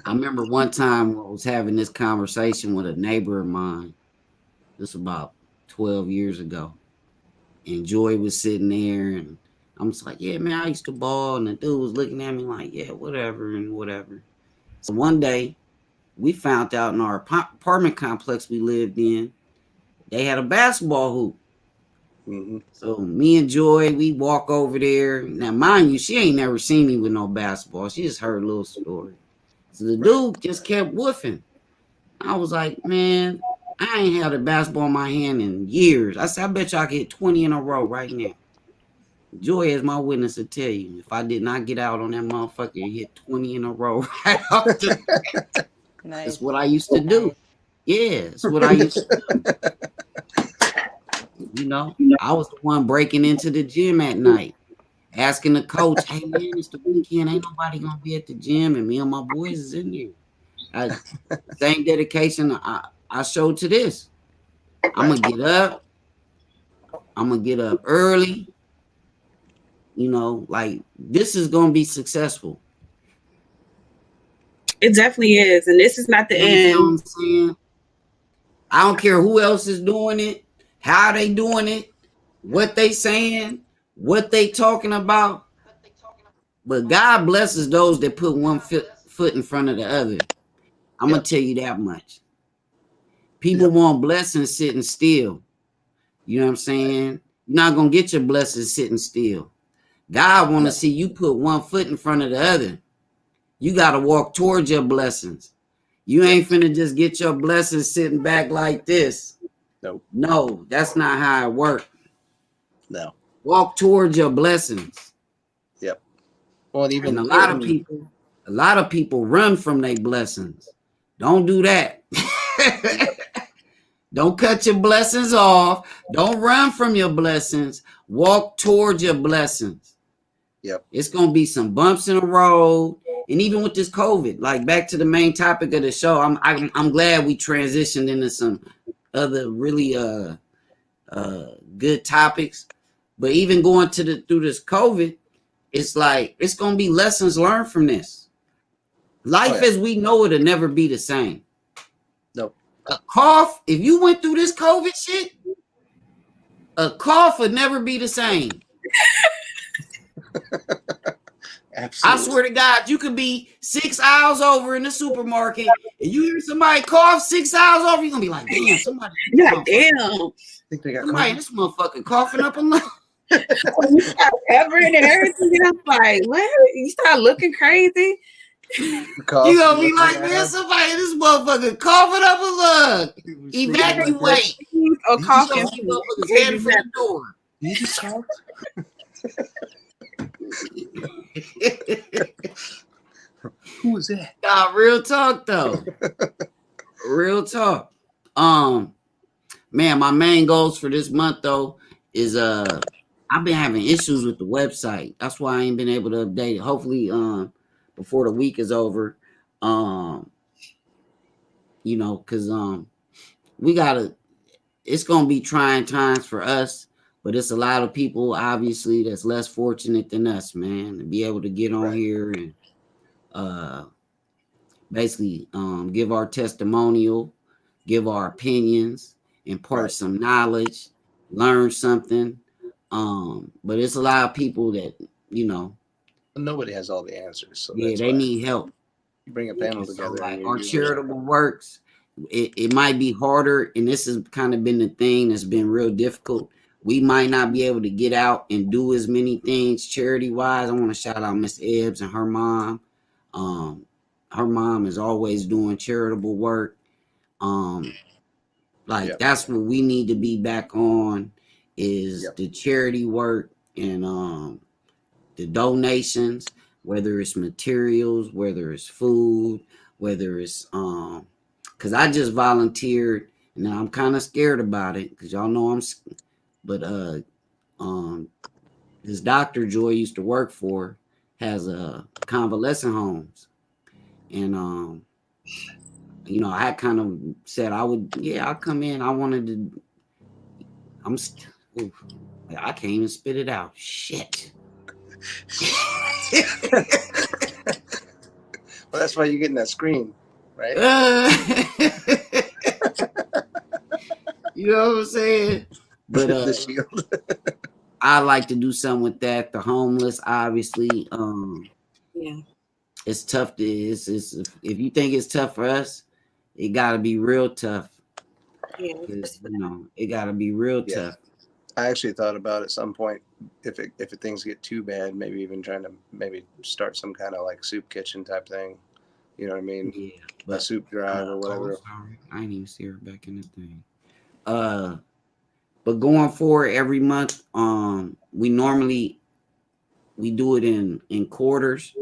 I remember one time I was having this conversation with a neighbor of mine. This was about 12 years ago. And Joy was sitting there, and I'm just like, yeah, man, I used to ball. And the dude was looking at me like, yeah, whatever and whatever. So one day, we found out in our apartment complex we lived in, they had a basketball hoop. Mm-hmm. So me and Joy, we walk over there. Now, mind you, she ain't never seen me with no basketball. She just heard a little story. So the dude just kept woofing. I was like, man, I ain't had a basketball in my hand in years. I said, I bet y'all can hit 20 in a row right now. Joy is my witness to tell you. If I did not get out on that motherfucker and hit 20 in a row right off the Nice. That's what I used to do. Nice. Yeah, it's what I used to do. You know, I was the one breaking into the gym at night, asking the coach, "Hey man, it's the weekend. Ain't nobody gonna be at the gym, and me and my boys is in there." Same dedication I showed to this. I'm gonna get up. I'm gonna get up early. You know, like this is gonna be successful. It definitely is, and this is not the You understand what end. I'm saying? I don't care who else is doing it, how they doing it, what they saying, what they talking about. But God blesses those that put one foot in front of the other. I'm gonna tell you that much. People want blessings sitting still. You know what I'm saying? You're not gonna get your blessings sitting still. God want to see you put one foot in front of the other. You got to walk towards your blessings. You ain't finna just get your blessings sitting back like this. Nope. No, that's not how it works. No. Walk towards your blessings. Yep. Well, even And a lot of people run from their blessings. Don't do that. Don't cut your blessings off. Don't run from your blessings. Walk towards your blessings. Yep. It's gonna be some bumps in the road, and even with this COVID, like back to the main topic of the show, I'm glad we transitioned into some other really good topics. But even going through this COVID, it's like it's gonna be lessons learned from this. Life as we know it will never be the same. Nope. A cough, if you went through this COVID shit, a cough would never be the same. Absolutely. I swear to God, you could be 6 hours over in the supermarket and you hear somebody cough 6 hours over, you're gonna be like, damn, somebody. You're like, damn. Think they got Somebody, this motherfucker coughing up a lot. You start covering and everything, and I'm like, what? You start looking crazy. You gonna be like, man, somebody, this motherfucker coughing up a lung. Evacuate. Or coughing. Motherfuckers headed for the door. You just coughed? Who was that? Nah, real talk though. Real talk. Man, my main goals for this month though is I've been having issues with the website. That's why I ain't been able to update it. Hopefully, before the week is over, you know, cause it's gonna be trying times for us, but it's a lot of people obviously that's less fortunate than us, man, to be able to get on here and basically give our testimonial, give our opinions, impart some knowledge, learn something. But it's a lot of people that, you know, nobody has all the answers. So yeah, they need help. You bring a panel So together. like our charitable works, it might be harder, and this has kind of been the thing that's been real difficult. We might not be able to get out and do as many things charity wise. I want to shout out Miss Ebbs and her mom. Her mom is always doing charitable work. That's what we need to be back on is the charity work and the donations, whether it's materials, whether it's food, whether it's because I just volunteered and I'm kind of scared about it because y'all know this doctor Joy used to work for has convalescent homes, and you know, I kind of said I'll come in. I wanted to. I can't even spit it out. Shit. Well, that's why you're getting that screen, right? You know what I'm saying? But the shield. I like to do something with that. The homeless, obviously. Yeah. It's tough to if you think it's tough for us, it gotta be real tough. Yeah. You know, it gotta be real tough. I actually thought about at some point if things get too bad, maybe even trying to maybe start some kind of like soup kitchen type thing You know what I mean? Yeah, A but soup drive or whatever. sorry, I didn't even see her back in the thing. But going forward every month, we do it in quarters.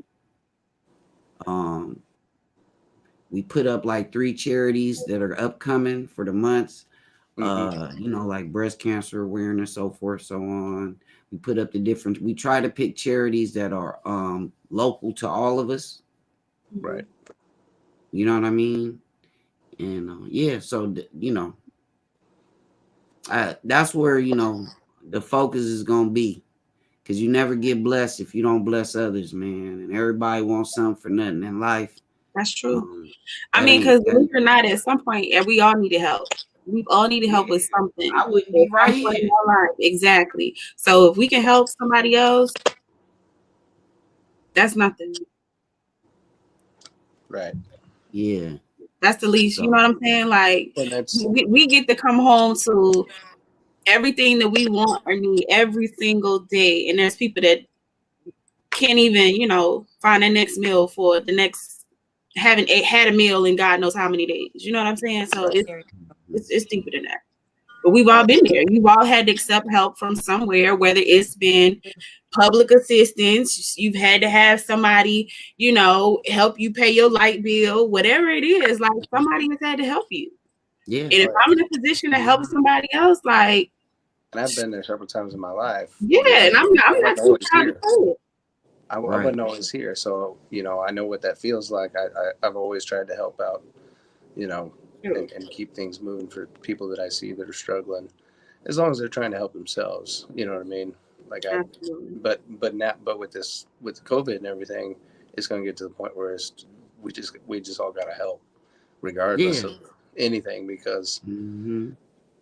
We put up like 3 charities that are upcoming for the months. Like breast cancer awareness, so forth, so on. We put up we try to pick charities that are local to all of us. Right. You know what I mean? And so that's where the focus is gonna be, because you never get blessed if you don't bless others, man. And everybody wants something for nothing in life. That's true. That I mean, ain't- because that- believe it or not, at some point, we all needed help. We all need help with something. I wouldn't be right At some point here. in our life. Exactly. So if we can help somebody else, that's nothing. Right. Yeah. That's the least. You know what I'm saying? Like, And that's we get to come home to everything that we want or need every single day, and there's people that can't even, find their next meal for the next haven't had a meal in God knows how many days. You know what I'm saying? So it's deeper than that. But we've all been there. You've all had to accept help from somewhere, whether it's been public assistance, you've had to have somebody, help you pay your light bill, whatever it is, like somebody has had to help you. Yeah. And if I'm in a position to help somebody else, like, and I've been there several times in my life. yeah, and I'm not too proud to say it. I wasn't always here, so I know what that feels like. I've always tried to help out, and keep things moving for people that I see that are struggling, as long as they're trying to help themselves. You know what I mean? Like Absolutely. but with COVID and everything, it's going to get to the point where we just all got to help, regardless of anything, because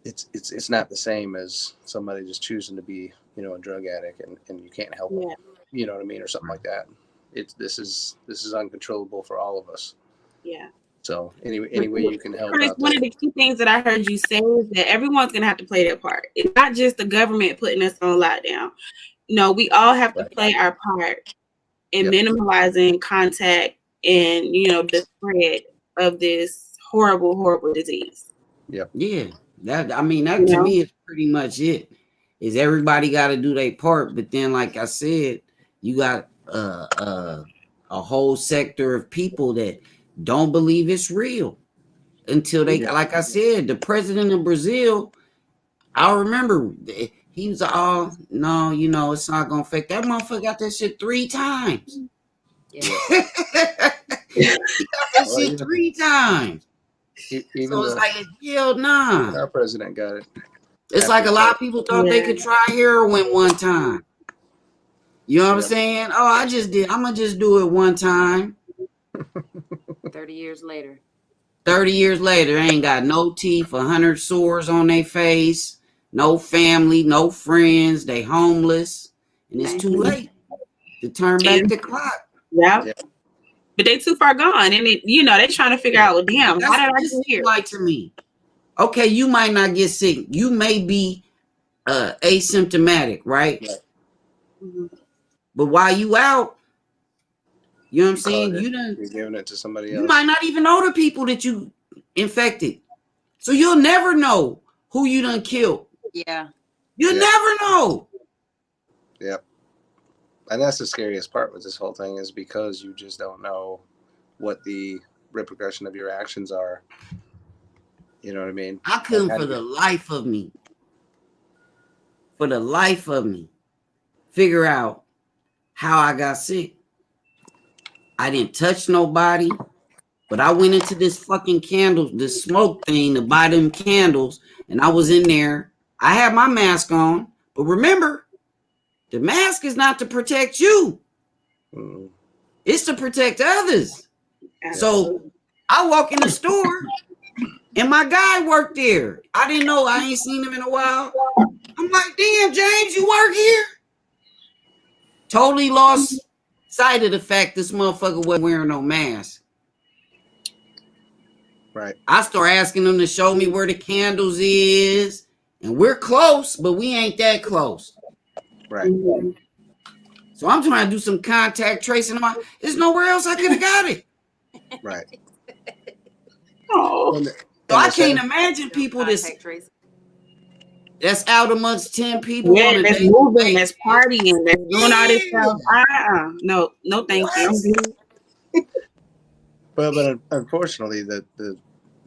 it's not the same as somebody just choosing to be a drug addict and you can't help them. You know what I mean, or something like that. This is uncontrollable for all of us. Yeah. So any way you can help Chris, out one of the key things that I heard you say is that everyone's going to have to play their part. It's not just the government putting us on lockdown. No, we all have to play our part in minimizing contact and, the spread of this horrible, horrible disease. Yep. Yeah. That to me is pretty much it. Is everybody got to do their part, but then, like I said, you got a whole sector of people that don't believe it's real until they, like I said, the president of Brazil. I remember he was no, it's not gonna affect that motherfucker. Got that shit 3 times. Yeah. He got that shit 3 times. Even So it's like, hell nah. Even our president got it. It's like a lot of people thought they could try heroin one time. You know what I'm saying? Oh, I'm gonna just do it one time. 30 years later. 30 years later, ain't got no teeth, 100 sores on their face, no family, no friends, they homeless, and it's too late to turn back the clock. Yeah. But they too far gone, and they're trying to figure out, well, damn, how did I get here? Like to me, okay, you might not get sick, you may be asymptomatic, right? Mm-hmm. But while you out, you know what I'm saying? You're giving it to somebody else. You might not even know the people that you infected, so you'll never know who you done killed. Yeah, you'll never know. Yep. And that's the scariest part with this whole thing, is because you just don't know what the repercussion of your actions are. You know what I mean? I couldn't for the life of me, figure out how I got sick. I didn't touch nobody, but I went into this fucking this smoke thing to buy them candles, and I was in there. I had my mask on, but remember, the mask is not to protect you. Mm-hmm. It's to protect others. So I walk in the store, and my guy worked there. I didn't know. I ain't seen him in a while. I'm like, damn, James, you work here? Totally lost sight of the fact this motherfucker wasn't wearing no mask. Right. I start asking them to show me where the candles is, and we're close, but we ain't that close. Right. So I'm trying to do some contact tracing. There's nowhere else I could have got it. Right. Oh, And, So and I the can't sad, imagine No people contact tracing. that's out amongst 10 people yeah, on a that's daily moving, basis. that's partying, that's doing all this stuff. Yeah. No, no, thank you. I'm good. but unfortunately, the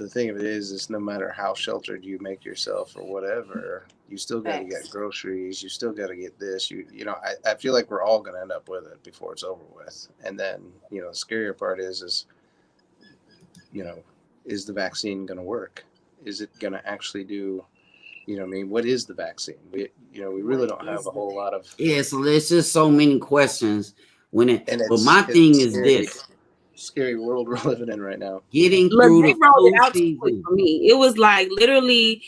thing of it is no matter how sheltered you make yourself or whatever, you still got to Facts. get groceries. You still got to get this. You know, I feel like we're all going to end up with it before it's over with. And then, you know, the scarier part is, you know, is the vaccine going to work? Is it going to actually do, you know, I mean, what is the vaccine? We really What don't is have a the whole lot of, Yeah, so there's just so many questions when it, and but my thing is scary, this: scary world we're living in right now. getting Look, through they the rolled it flu out too quick season. for me. It was like literally,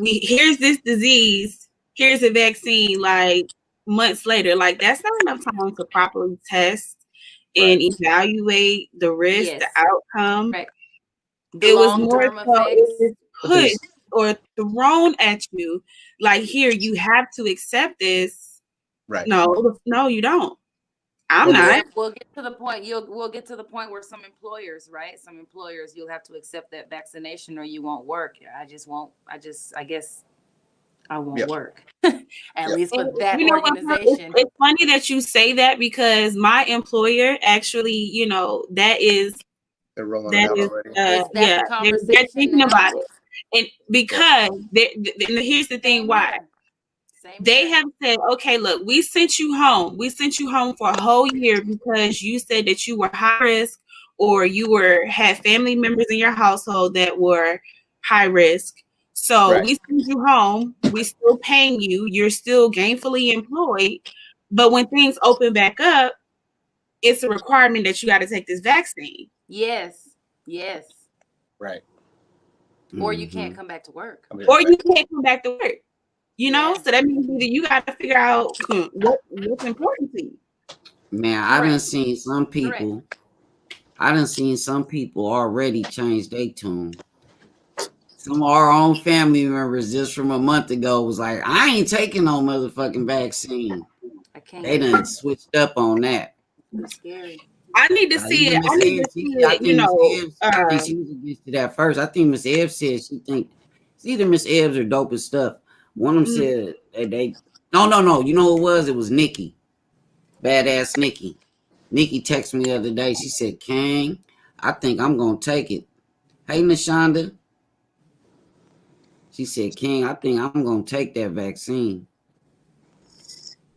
here's this disease, here's a vaccine. Like months later, like that's not enough time to properly test and Right. evaluate the risk, the Yes. outcome. Correct. The It was more long-term so it effects. was But pushed there's, or thrown at you. Like here, you have to accept this. right. No, you don't. I'm Well, not. We'll get to the point. We'll get to the point where some employers, right? Some employers, you'll have to accept that vaccination or you won't work. I guess I won't yep. work. At least for that You know what? organization. It's funny that you say that because my employer actually, that is They're rolling it that out is already. Is that yeah, the they're conversation thinking now? about it, and Yep. because and here's the thing Same why. here. Same They here. have said, okay, look, we sent you home. We sent you home for a whole year because you said that you were high risk or had family members in your household that were high risk. So Right. we send you home. We still paying you. You're still gainfully employed. But when things open back up, it's a requirement that you got to take this vaccine. Yes. Yes. Right. Or you can't Mhm. come back to work. I mean, Or right. you can't come back to work. Yeah. So that means either you got to figure out what's important to you. Man, I done Correct. seen some Correct. people. I done seen some people already change their tune. Some of our own family members just from a month ago was like, I ain't taking no motherfucking vaccine. I can't They get done it. switched up on that. Too scary. I need to see Even it. Miss I need to Ed, see I it. think Miss Ebbs, I think she was against it at first. I think Miss Ebbs said she think it's either Miss Ebbs or Dope as Stuff. One of them said they no. You know who it was? It was Nikki. Badass Nikki. Nikki texted me the other day. She said, Kang, I think I'm gonna take it. Hey Nashonda. She said, King, I think I'm gonna take that vaccine.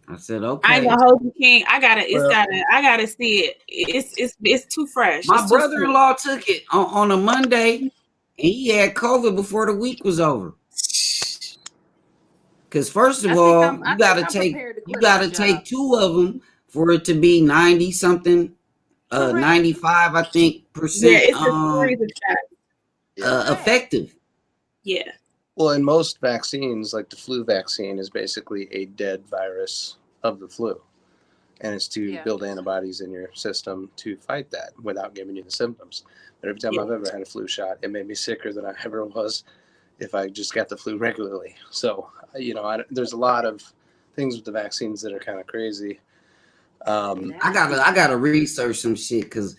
I said, I ain't okay. gonna hold you, King. I Well, gotta see it. It's too fresh. My It's too fresh. brother-in-law took it on a Monday, and he had COVID before the week was over. Because first of all, I think I'm prepared to you quit my gotta job. take 2 of them for it to be 90 something, Correct. 95, I think, Yeah, percent it's a series of shots. yeah. Correct. effective. Yeah. Well, in most vaccines, like the flu vaccine, is basically a dead virus of the flu, and it's to Yeah. build antibodies in your system to fight that without giving you the symptoms. But every time Yeah. I've ever had a flu shot, it made me sicker than I ever was if I just got the flu regularly. So, you know, there's a lot of things with the vaccines that are kind of crazy. I gotta research some shit because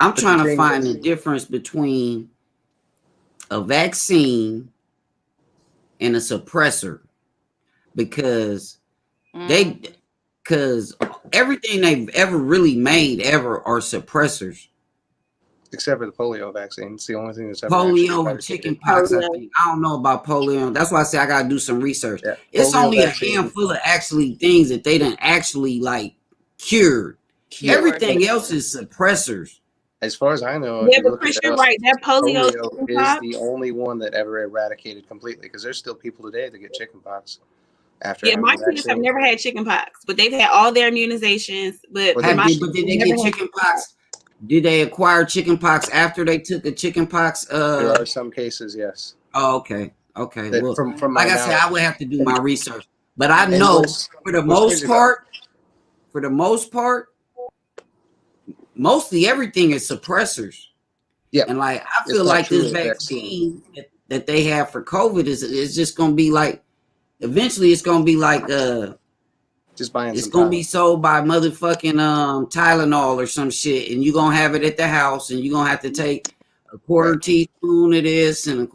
I'm But the trying to thing find is, the difference between a vaccine and a suppressor because they Mm. because everything they've ever really made ever are suppressors. except for the polio vaccine, it's the only thing that's ever actually Polio and eradicated. chickenpox, I Yeah. think. I don't know about polio. That's why I say I gotta do some research. Yeah, It's polio only a vaccine handful of actually things that they done actually like cured. Cured. Everything else is suppressors. as far as I know, if Yeah, you but look Chris, at you're us, right. That polio polio is chickenpox. the only one that ever eradicated completely because there's still people today that get chickenpox after Yeah, having my the kids have vaccine. never had chickenpox, but they've had all their immunizations. But Or they my But kids did they never get had chickenpox? Did they acquire chickenpox after they took a chickenpox? There are some cases, yes, Oh, okay. Okay. that Well, from my like I said, I knowledge. would have to do my research. But I And know for the what's most crazy about part, mostly everything is suppressors. yeah, And like I it's feel not like this truly a vaccine. vaccine that they have for COVID is just gonna be like eventually it's gonna be like Just just buying It's some gonna time. be sold by motherfucking Tylenol or some shit, and you gonna have it at the house, and you gonna have to take a quarter Right. teaspoon of this and it's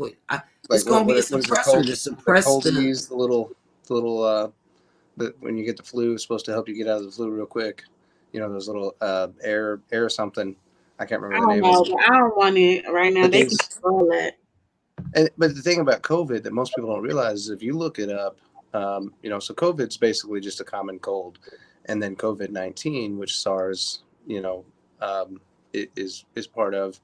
Like gonna be a what is it suppressor called? to The suppress coldies, the little when you get the flu, it's supposed to help you get out of the flu real quick. You know, those little air something. I can't I remember the don't name of know, it. but I don't want it right now. But They can there's control that. but the thing about COVID that most people don't realize is if you look it up, you know, so COVID's basically just a common cold, and then COVID-19, which SARS, you know, is part of.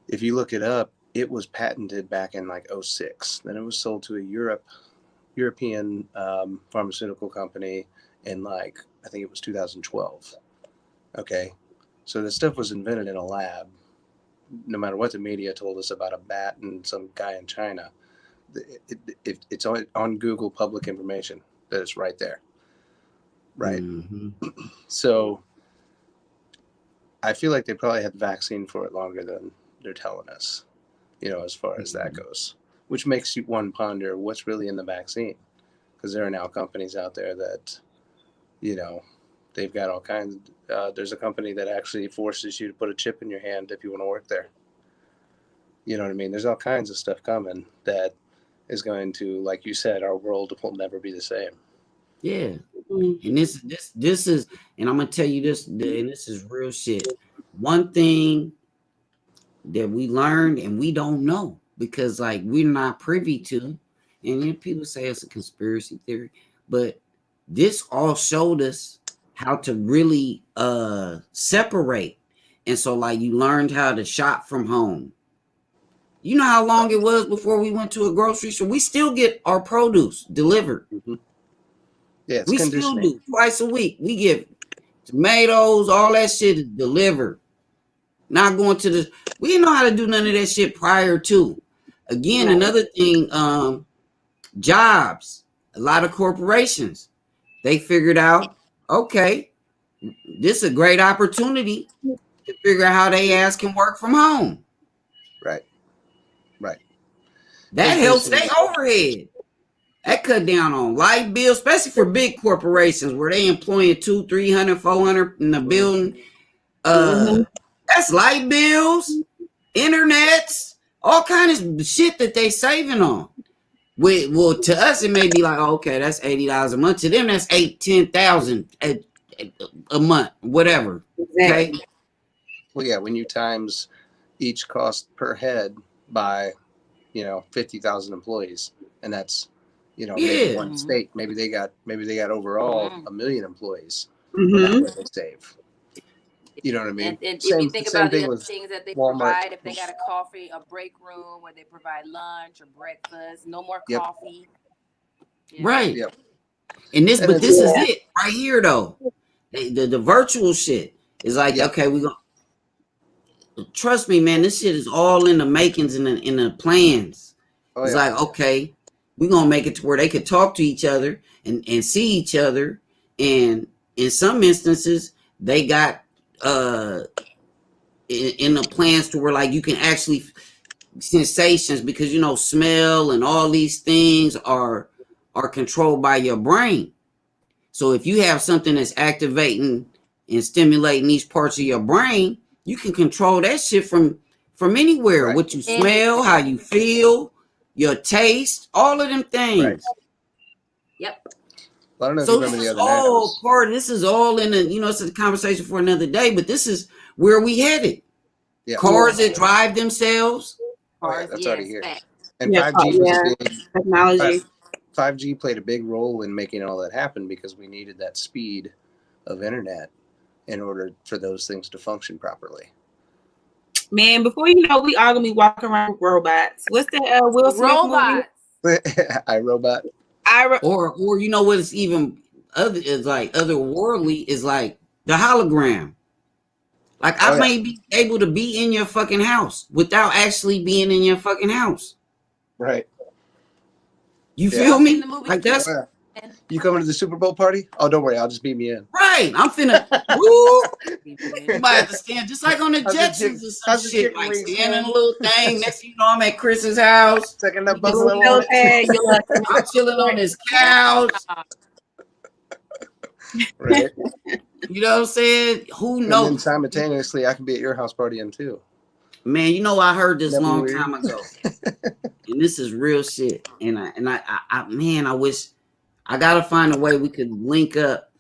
If you look it up, it was patented back in like 06. Then it was sold to a European pharmaceutical company in like, I think it was 2012. Okay. So this stuff was invented in a lab. No matter what the media told us about a bat and some guy in China, it's on Google public information that it's right there. Right. Mm-hmm. So I feel like they probably had the vaccine for it longer than they're telling us, you know, as far as that goes, which makes you one ponder what's really in the vaccine. Because there are now companies out there that, you know, they've got all kinds. There's a company that actually forces you to put a chip in your hand if you want to work there. You know what I mean? There's all kinds of stuff coming that is going to, like you said, our world will never be the same. Yeah. Mm. And this is, and I'm gonna tell you this, and this is real shit. One thing that we learned and we don't know because like we're not privy to, and then people say it's a conspiracy theory, but this all showed us how to really separate. And so like you learned how to shop from home. You know how long it was before we went to a grocery store? We still get our produce delivered. Mm-hmm. Yeah, it's We conditioning. still do twice a week. We get tomatoes, all that shit is delivered. Not going to the. We didn't know how to do none of that shit prior to. Again, another thing, jobs. A lot of corporations, they figured out, okay, this is a great opportunity to figure out how they ass can work from home. Right. Right. That helps their overhead. That cut down on light bills, especially for big corporations where they employing 200, 300, 400 in the building. That's light bills, internets, all kinds of shit that they saving on. Well, to us it may be like, oh, okay, that's $80 a month. To them, that's $10,000 a month, whatever. Okay. Well, yeah, when you times each cost per head by, you know, 50,000 employees, and that's, you know, maybe one state, maybe they got overall 1 million employees. That's what they save. You know what I mean? And if you think about the other things that they provide, if they got a break room where they provide lunch or breakfast, no more coffee. Yeah. Right. Yep. And this is it right here though. The virtual shit is like, okay, we're gonna trust me, man. This shit is all in the makings and in the plans. It's like, okay, we're gonna make it to where they could talk to each other and see each other. And in some instances, they got in the plans to where like you can actually sensations, because you know smell and all these things are controlled by your brain. So if you have something that's activating and stimulating these parts of your brain, you can control that shit from anywhere. What you smell, how you feel, your taste, all of them things. Yep. I don't know if so you remember the other night. This is all in it's a conversation for another day, but this is where we headed. Yeah. Cars that drive themselves. That's already here. And 5G was a big technology. 5G played a big role in making all that happen because we needed that speed of internet in order for those things to function properly. Man, before you know, we all gonna be walking around with robots. What's that Will Smith movie? iRobot. Or you know what's even other is like otherworldly is like the hologram. Like I may be able to be in your fucking house without actually being in your fucking house. Right. You feel me? Like that's you coming to the Super Bowl party? Oh, don't worry, I'll just beat me in. Right. I'm finna woo. You might have to stand just like on the Jetsons or some shit. Like standing a little thing. Next thing you know, I'm at Chris's house. Taking that buffalo. I'm chilling on his couch. Right. You know what I'm saying? Who And then knows? simultaneously, I can be at your house partying too. Man, you know I heard this That'd be long weird. time ago, and this is real shit. And man, I wish I gotta find a way we could link up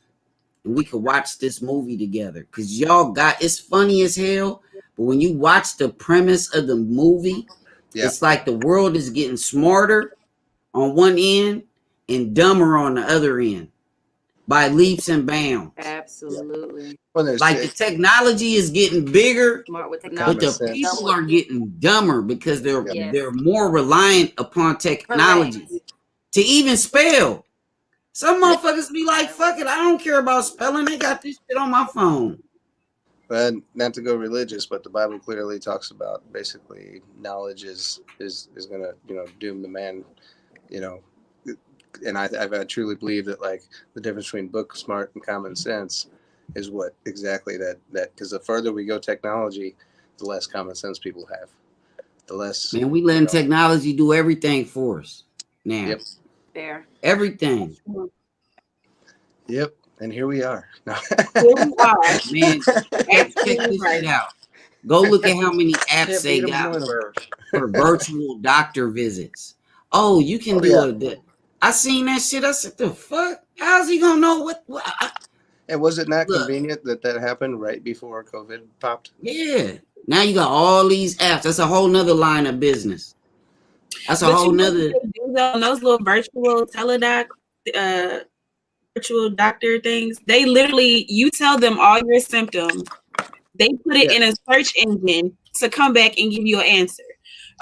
and we could watch this movie together. Cause y'all got it's funny as hell, but when you watch the premise of the movie, Yeah. it's like the world is getting smarter on one end and dumber on the other end by leaps and bounds. Absolutely. Well, there's Like the technology is getting bigger, Smart with but technology. common the sense. people are getting dumber because Yep. Yes. they're more reliant upon technology Correct. to even spell. Some Yep. motherfuckers be like, "Fuck it, I don't care about spelling. They got this shit on my phone." But not to go religious, but the Bible clearly talks about basically knowledge is gonna doom the man, you know. And I truly believe that like the difference between book smart and common sense is what exactly that because the further we go technology, the less common sense people have, the less. Man, we letting technology do everything for us now. Yep. Fair. Everything. Yep. And here we are. Here we are. Man, check this Right. shit out. Go look at how many apps Can't they beat 'em, got join 'em. for virtual doctor visits. Oh, you can do yeah. I seen that shit. I said, the fuck? How's he gonna know what And was it not look, convenient that happened right before COVID popped? yeah. Now you got all these apps. That's a whole nother line of business. That's a But whole you know what nother. they do though, on those little virtual teledoc, virtual doctor things, they literally, you tell them all your symptoms. They put it in a search engine to come back and give you an answer.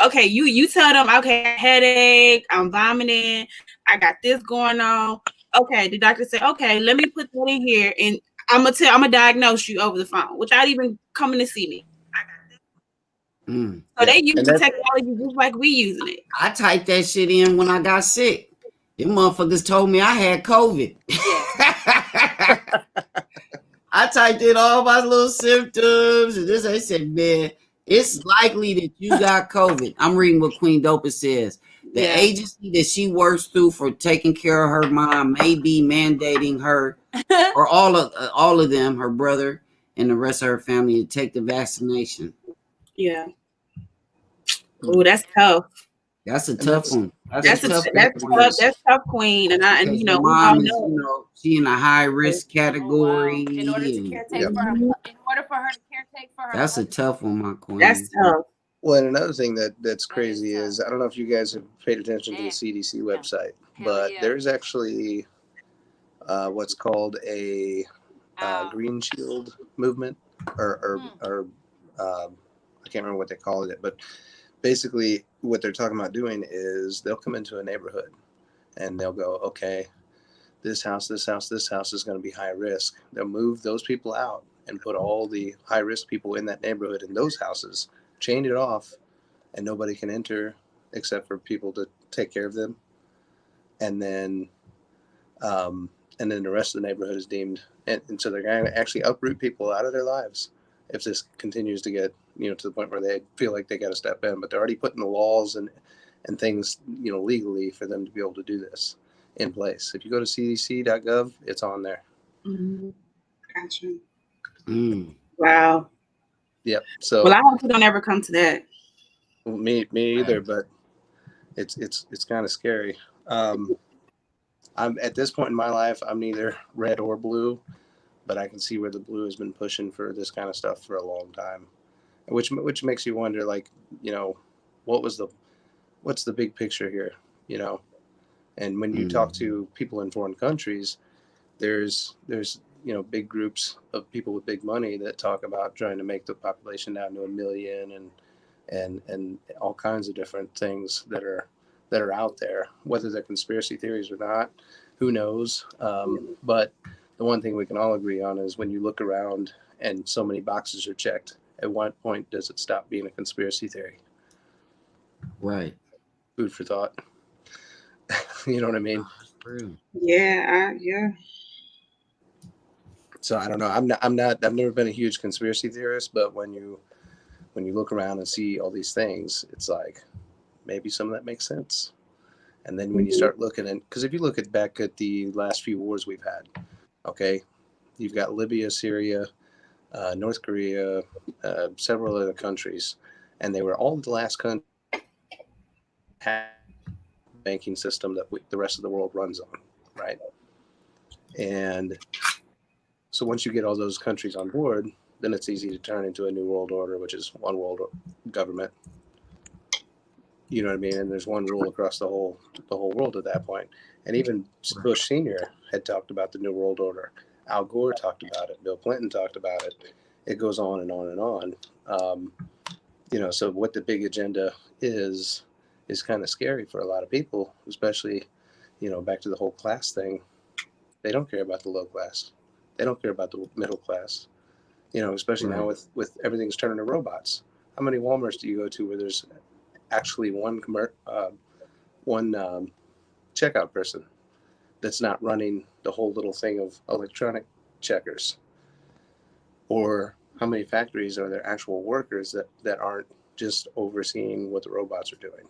Okay, you tell them, okay, headache, I'm vomiting, I got this going on. Okay, the doctor said, okay, let me put that in here, and I'm gonna diagnose you over the phone without even coming to see me. So they use the technology just like we using it. I typed that shit in when I got sick. Them motherfuckers told me I had COVID. I typed in all my little symptoms and this. They said, man, it's likely that you got COVID. I'm reading what Queen Dopest says. The agency that she works through for taking care of her mom may be mandating her or all of them, her brother and the rest of her family, to take the vaccination. Yeah. Oh, that's tough. That's a tough one. That's tough, Queen. And you know, we all mom is, know. she in a high risk category. Oh, wow. In order to caretake for her, in order for her to caretake for her. That's a tough one, my queen. That's tough. Well, and another thing that's crazy is I don't know if you guys have paid attention to the CDC website, but there's actually what's called a Green Shield movement, or I can't remember what they call it, but basically what they're talking about doing is they'll come into a neighborhood and they'll go, okay, this house is going to be high risk. They'll move those people out and put all the high risk people in that neighborhood in those houses, chain it off, and nobody can enter except for people to take care of them. And then the rest of the neighborhood is deemed, and so they're going to actually uproot people out of their lives if this continues to get to the point where they feel like they got to step in. But they're already putting the laws and things legally for them to be able to do this in place. If you go to cdc.gov, it's on there. Mm-hmm. Gotcha. Wow. Yep. So well, I hope you don't ever come to that. Me either, but it's kind of scary. I'm at this point in my life, I'm neither red or blue, but I can see where the blue has been pushing for this kind of stuff for a long time, which makes you wonder, like, what's the big picture here, And when you talk to people in foreign countries, there's big groups of people with big money that talk about trying to make the population down to 1 million and all kinds of different things that are out there, whether they're conspiracy theories or not, who knows? But the one thing we can all agree on is when you look around and so many boxes are checked, at what point does it stop being a conspiracy theory? Right. Food for thought. You know what I mean? Yeah. So I don't know. I've never been a huge conspiracy theorist, but when you look around and see all these things, it's like maybe some of that makes sense. And then when you start looking at, because if you look back at the last few wars we've had, Okay, you've got Libya, Syria, North Korea, several other countries, and they were all the last country banking system that the rest of the world runs on, right? And so once you get all those countries on board, then it's easy to turn into a new world order, which is one world government. You know what I mean? And there's one rule across the whole world at that point. And even Bush Sr. had talked about the new world order. Al Gore talked about it. Bill Clinton talked about it. It goes on and on and on. So what the big agenda is kind of scary for a lot of people, especially, back to the whole class thing. They don't care about the low class. They don't care about the middle class. Especially now with everything's turning to robots. How many Walmarts do you go to where there's actually one checkout person that's not running the whole little thing of electronic checkers? Or how many factories are there actual workers that aren't just overseeing what the robots are doing?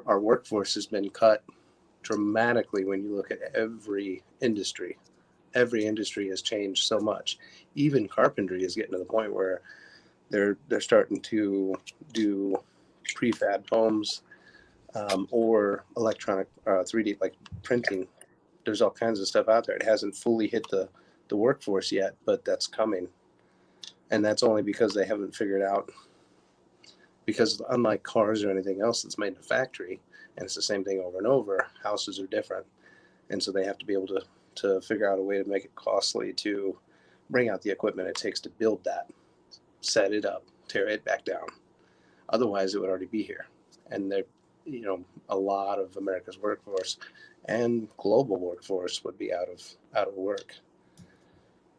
Our workforce has been cut dramatically when you look at every industry. Every industry has changed so much. Even carpentry is getting to the point where they're starting to do prefab homes, or electronic 3D, like printing. There's all kinds of stuff out there. It hasn't fully hit the workforce yet, but that's coming. And that's only because they haven't figured out, because unlike cars or anything else that's made in a factory, and it's the same thing over and over, houses are different. And so they have to be able to figure out a way to make it costly to bring out the equipment it takes to build that, set it up, tear it back down. Otherwise, it would already be here. And a lot of America's workforce and global workforce would be out of work,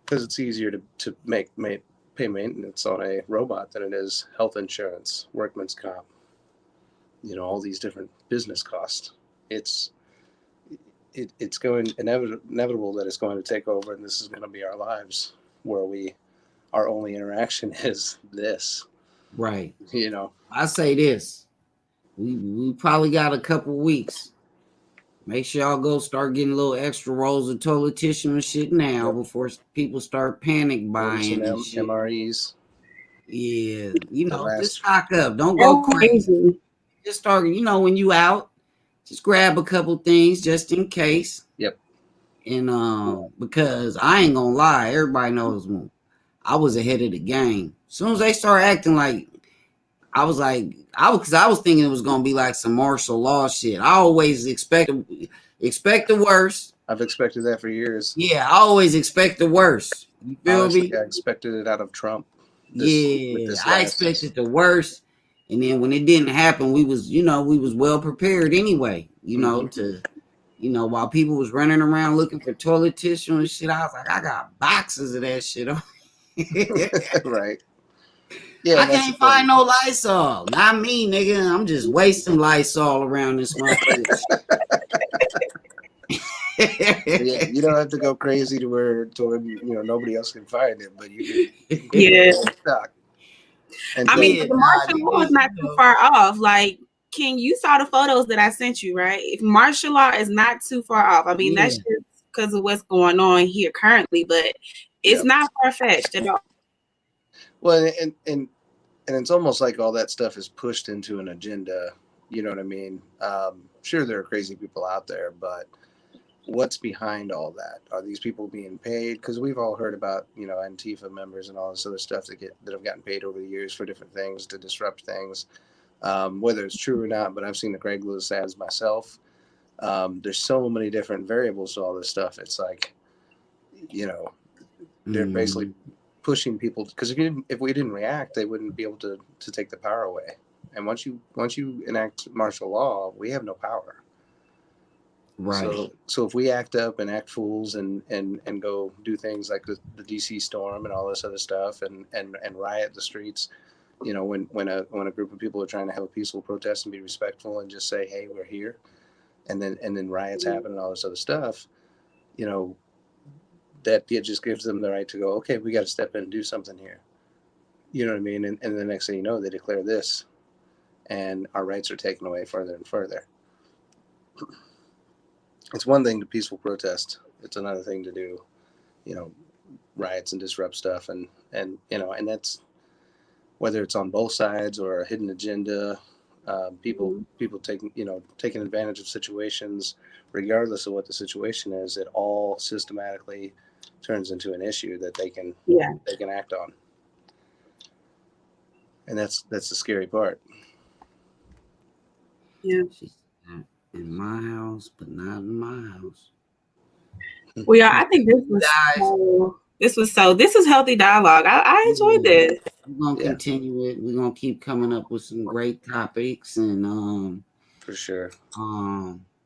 because it's easier to pay maintenance on a robot than it is health insurance, workman's comp, all these different business costs. It's going inevitable that it's going to take over, and this is going to be our lives, where our only interaction is this. Right. I say this. We probably got a couple weeks. Make sure y'all go start getting little extra rolls of toilet tissue and shit now, before people start panic buying and shit. MREs. Yeah, just stock up. Don't go crazy. Just start, when you out, just grab a couple things just in case. Yep. And because I ain't gonna lie, everybody knows me. I was ahead of the game. As soon as they start acting like, I was thinking it was gonna be like some martial law shit. I always expect the worst. I've expected that for years. Yeah, I always expect the worst. You feel me? I expected it out of Trump. I expected the worst, and then when it didn't happen, we was well prepared anyway. While people was running around looking for toilet tissue and shit, I was like, I got boxes of that shit on. Right. Yeah, I can't find no Lysol. Not me, nigga. I'm just wasting Lysol around this motherfucker. Yeah, you don't have to go crazy to where nobody else can find it, but you can Yeah. stock. And I mean, the martial law is not too far off. Like, King, you saw the photos that I sent you, right? If martial law is not too far off, I mean, that's just because of what's going on here currently, but it's not far-fetched at all. Well, and it's almost like all that stuff is pushed into an agenda. You know what I mean? Sure, there are crazy people out there, but what's behind all that? Are these people being paid? Because we've all heard about, Antifa members and all this other stuff that have gotten paid over the years for different things to disrupt things, whether it's true or not. But I've seen the Craigslist ads myself. There's so many different variables to all this stuff. It's like, they're basically pushing people, because if we didn't react, they wouldn't be able to take the power away. And once you enact martial law, we have no power. Right. So if we act up and act fools and go do things like the DC storm and all this other stuff and riot the streets, when a group of people are trying to have a peaceful protest and be respectful and just say, hey, we're here, and then riots happen and all this other stuff, that it just gives them the right to go, okay, we got to step in and do something here. You know what I mean? And the next thing you know, they declare this, and our rights are taken away further and further. It's one thing to peaceful protest, it's another thing to do, riots and disrupt stuff, and and that's whether it's on both sides or a hidden agenda. People taking advantage of situations, regardless of what the situation is. It all systematically turns into an issue that they can act on, and that's the scary part. Yeah. She said, in my house, but not in my house. Well, yeah, I think this was this was healthy dialogue. I enjoyed this. We're gonna continue it. We're gonna keep coming up with some great topics, and For sure.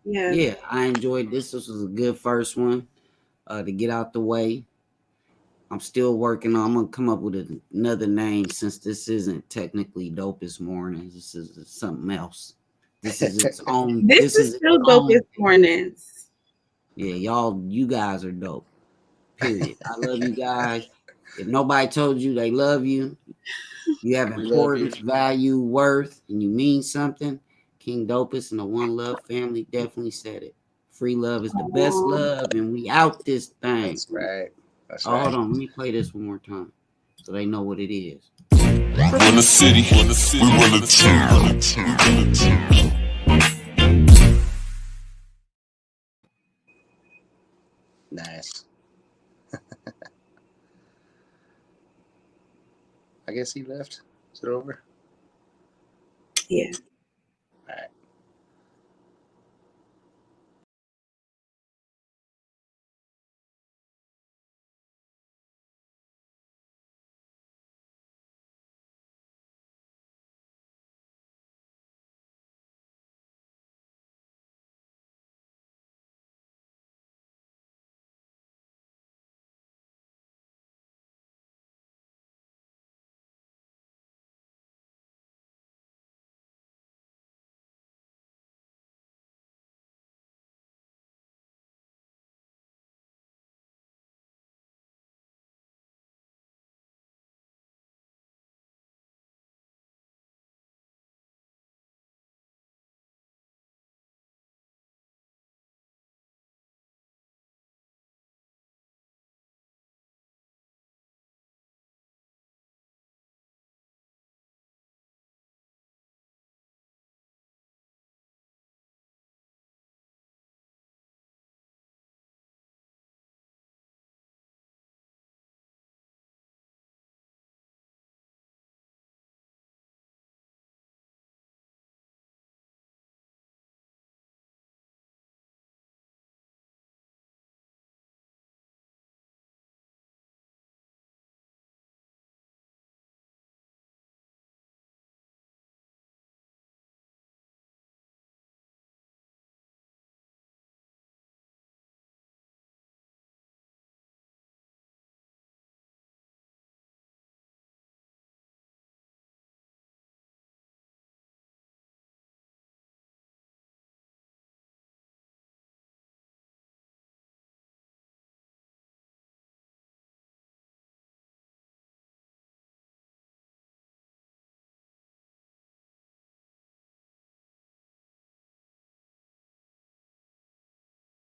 yeah, I enjoyed this. This was a good first one to get out the way. I'm still working on. I'm gonna come up with another name since this isn't technically Dopest Mornings. This is something else. This is its own. This is still Dopest Mornings. Yeah, you guys are dope. Period. I love you guys. If nobody told you they love you, you have importance, value, worth, and you mean something. King Dopest and the One Love family definitely said it. Free love is the best love, and we out this thing. That's right. That's right. Hold on, let me play this one more time so they know what it is. Run the city, we run the town. Nice. I guess he left. Is it over? Yeah.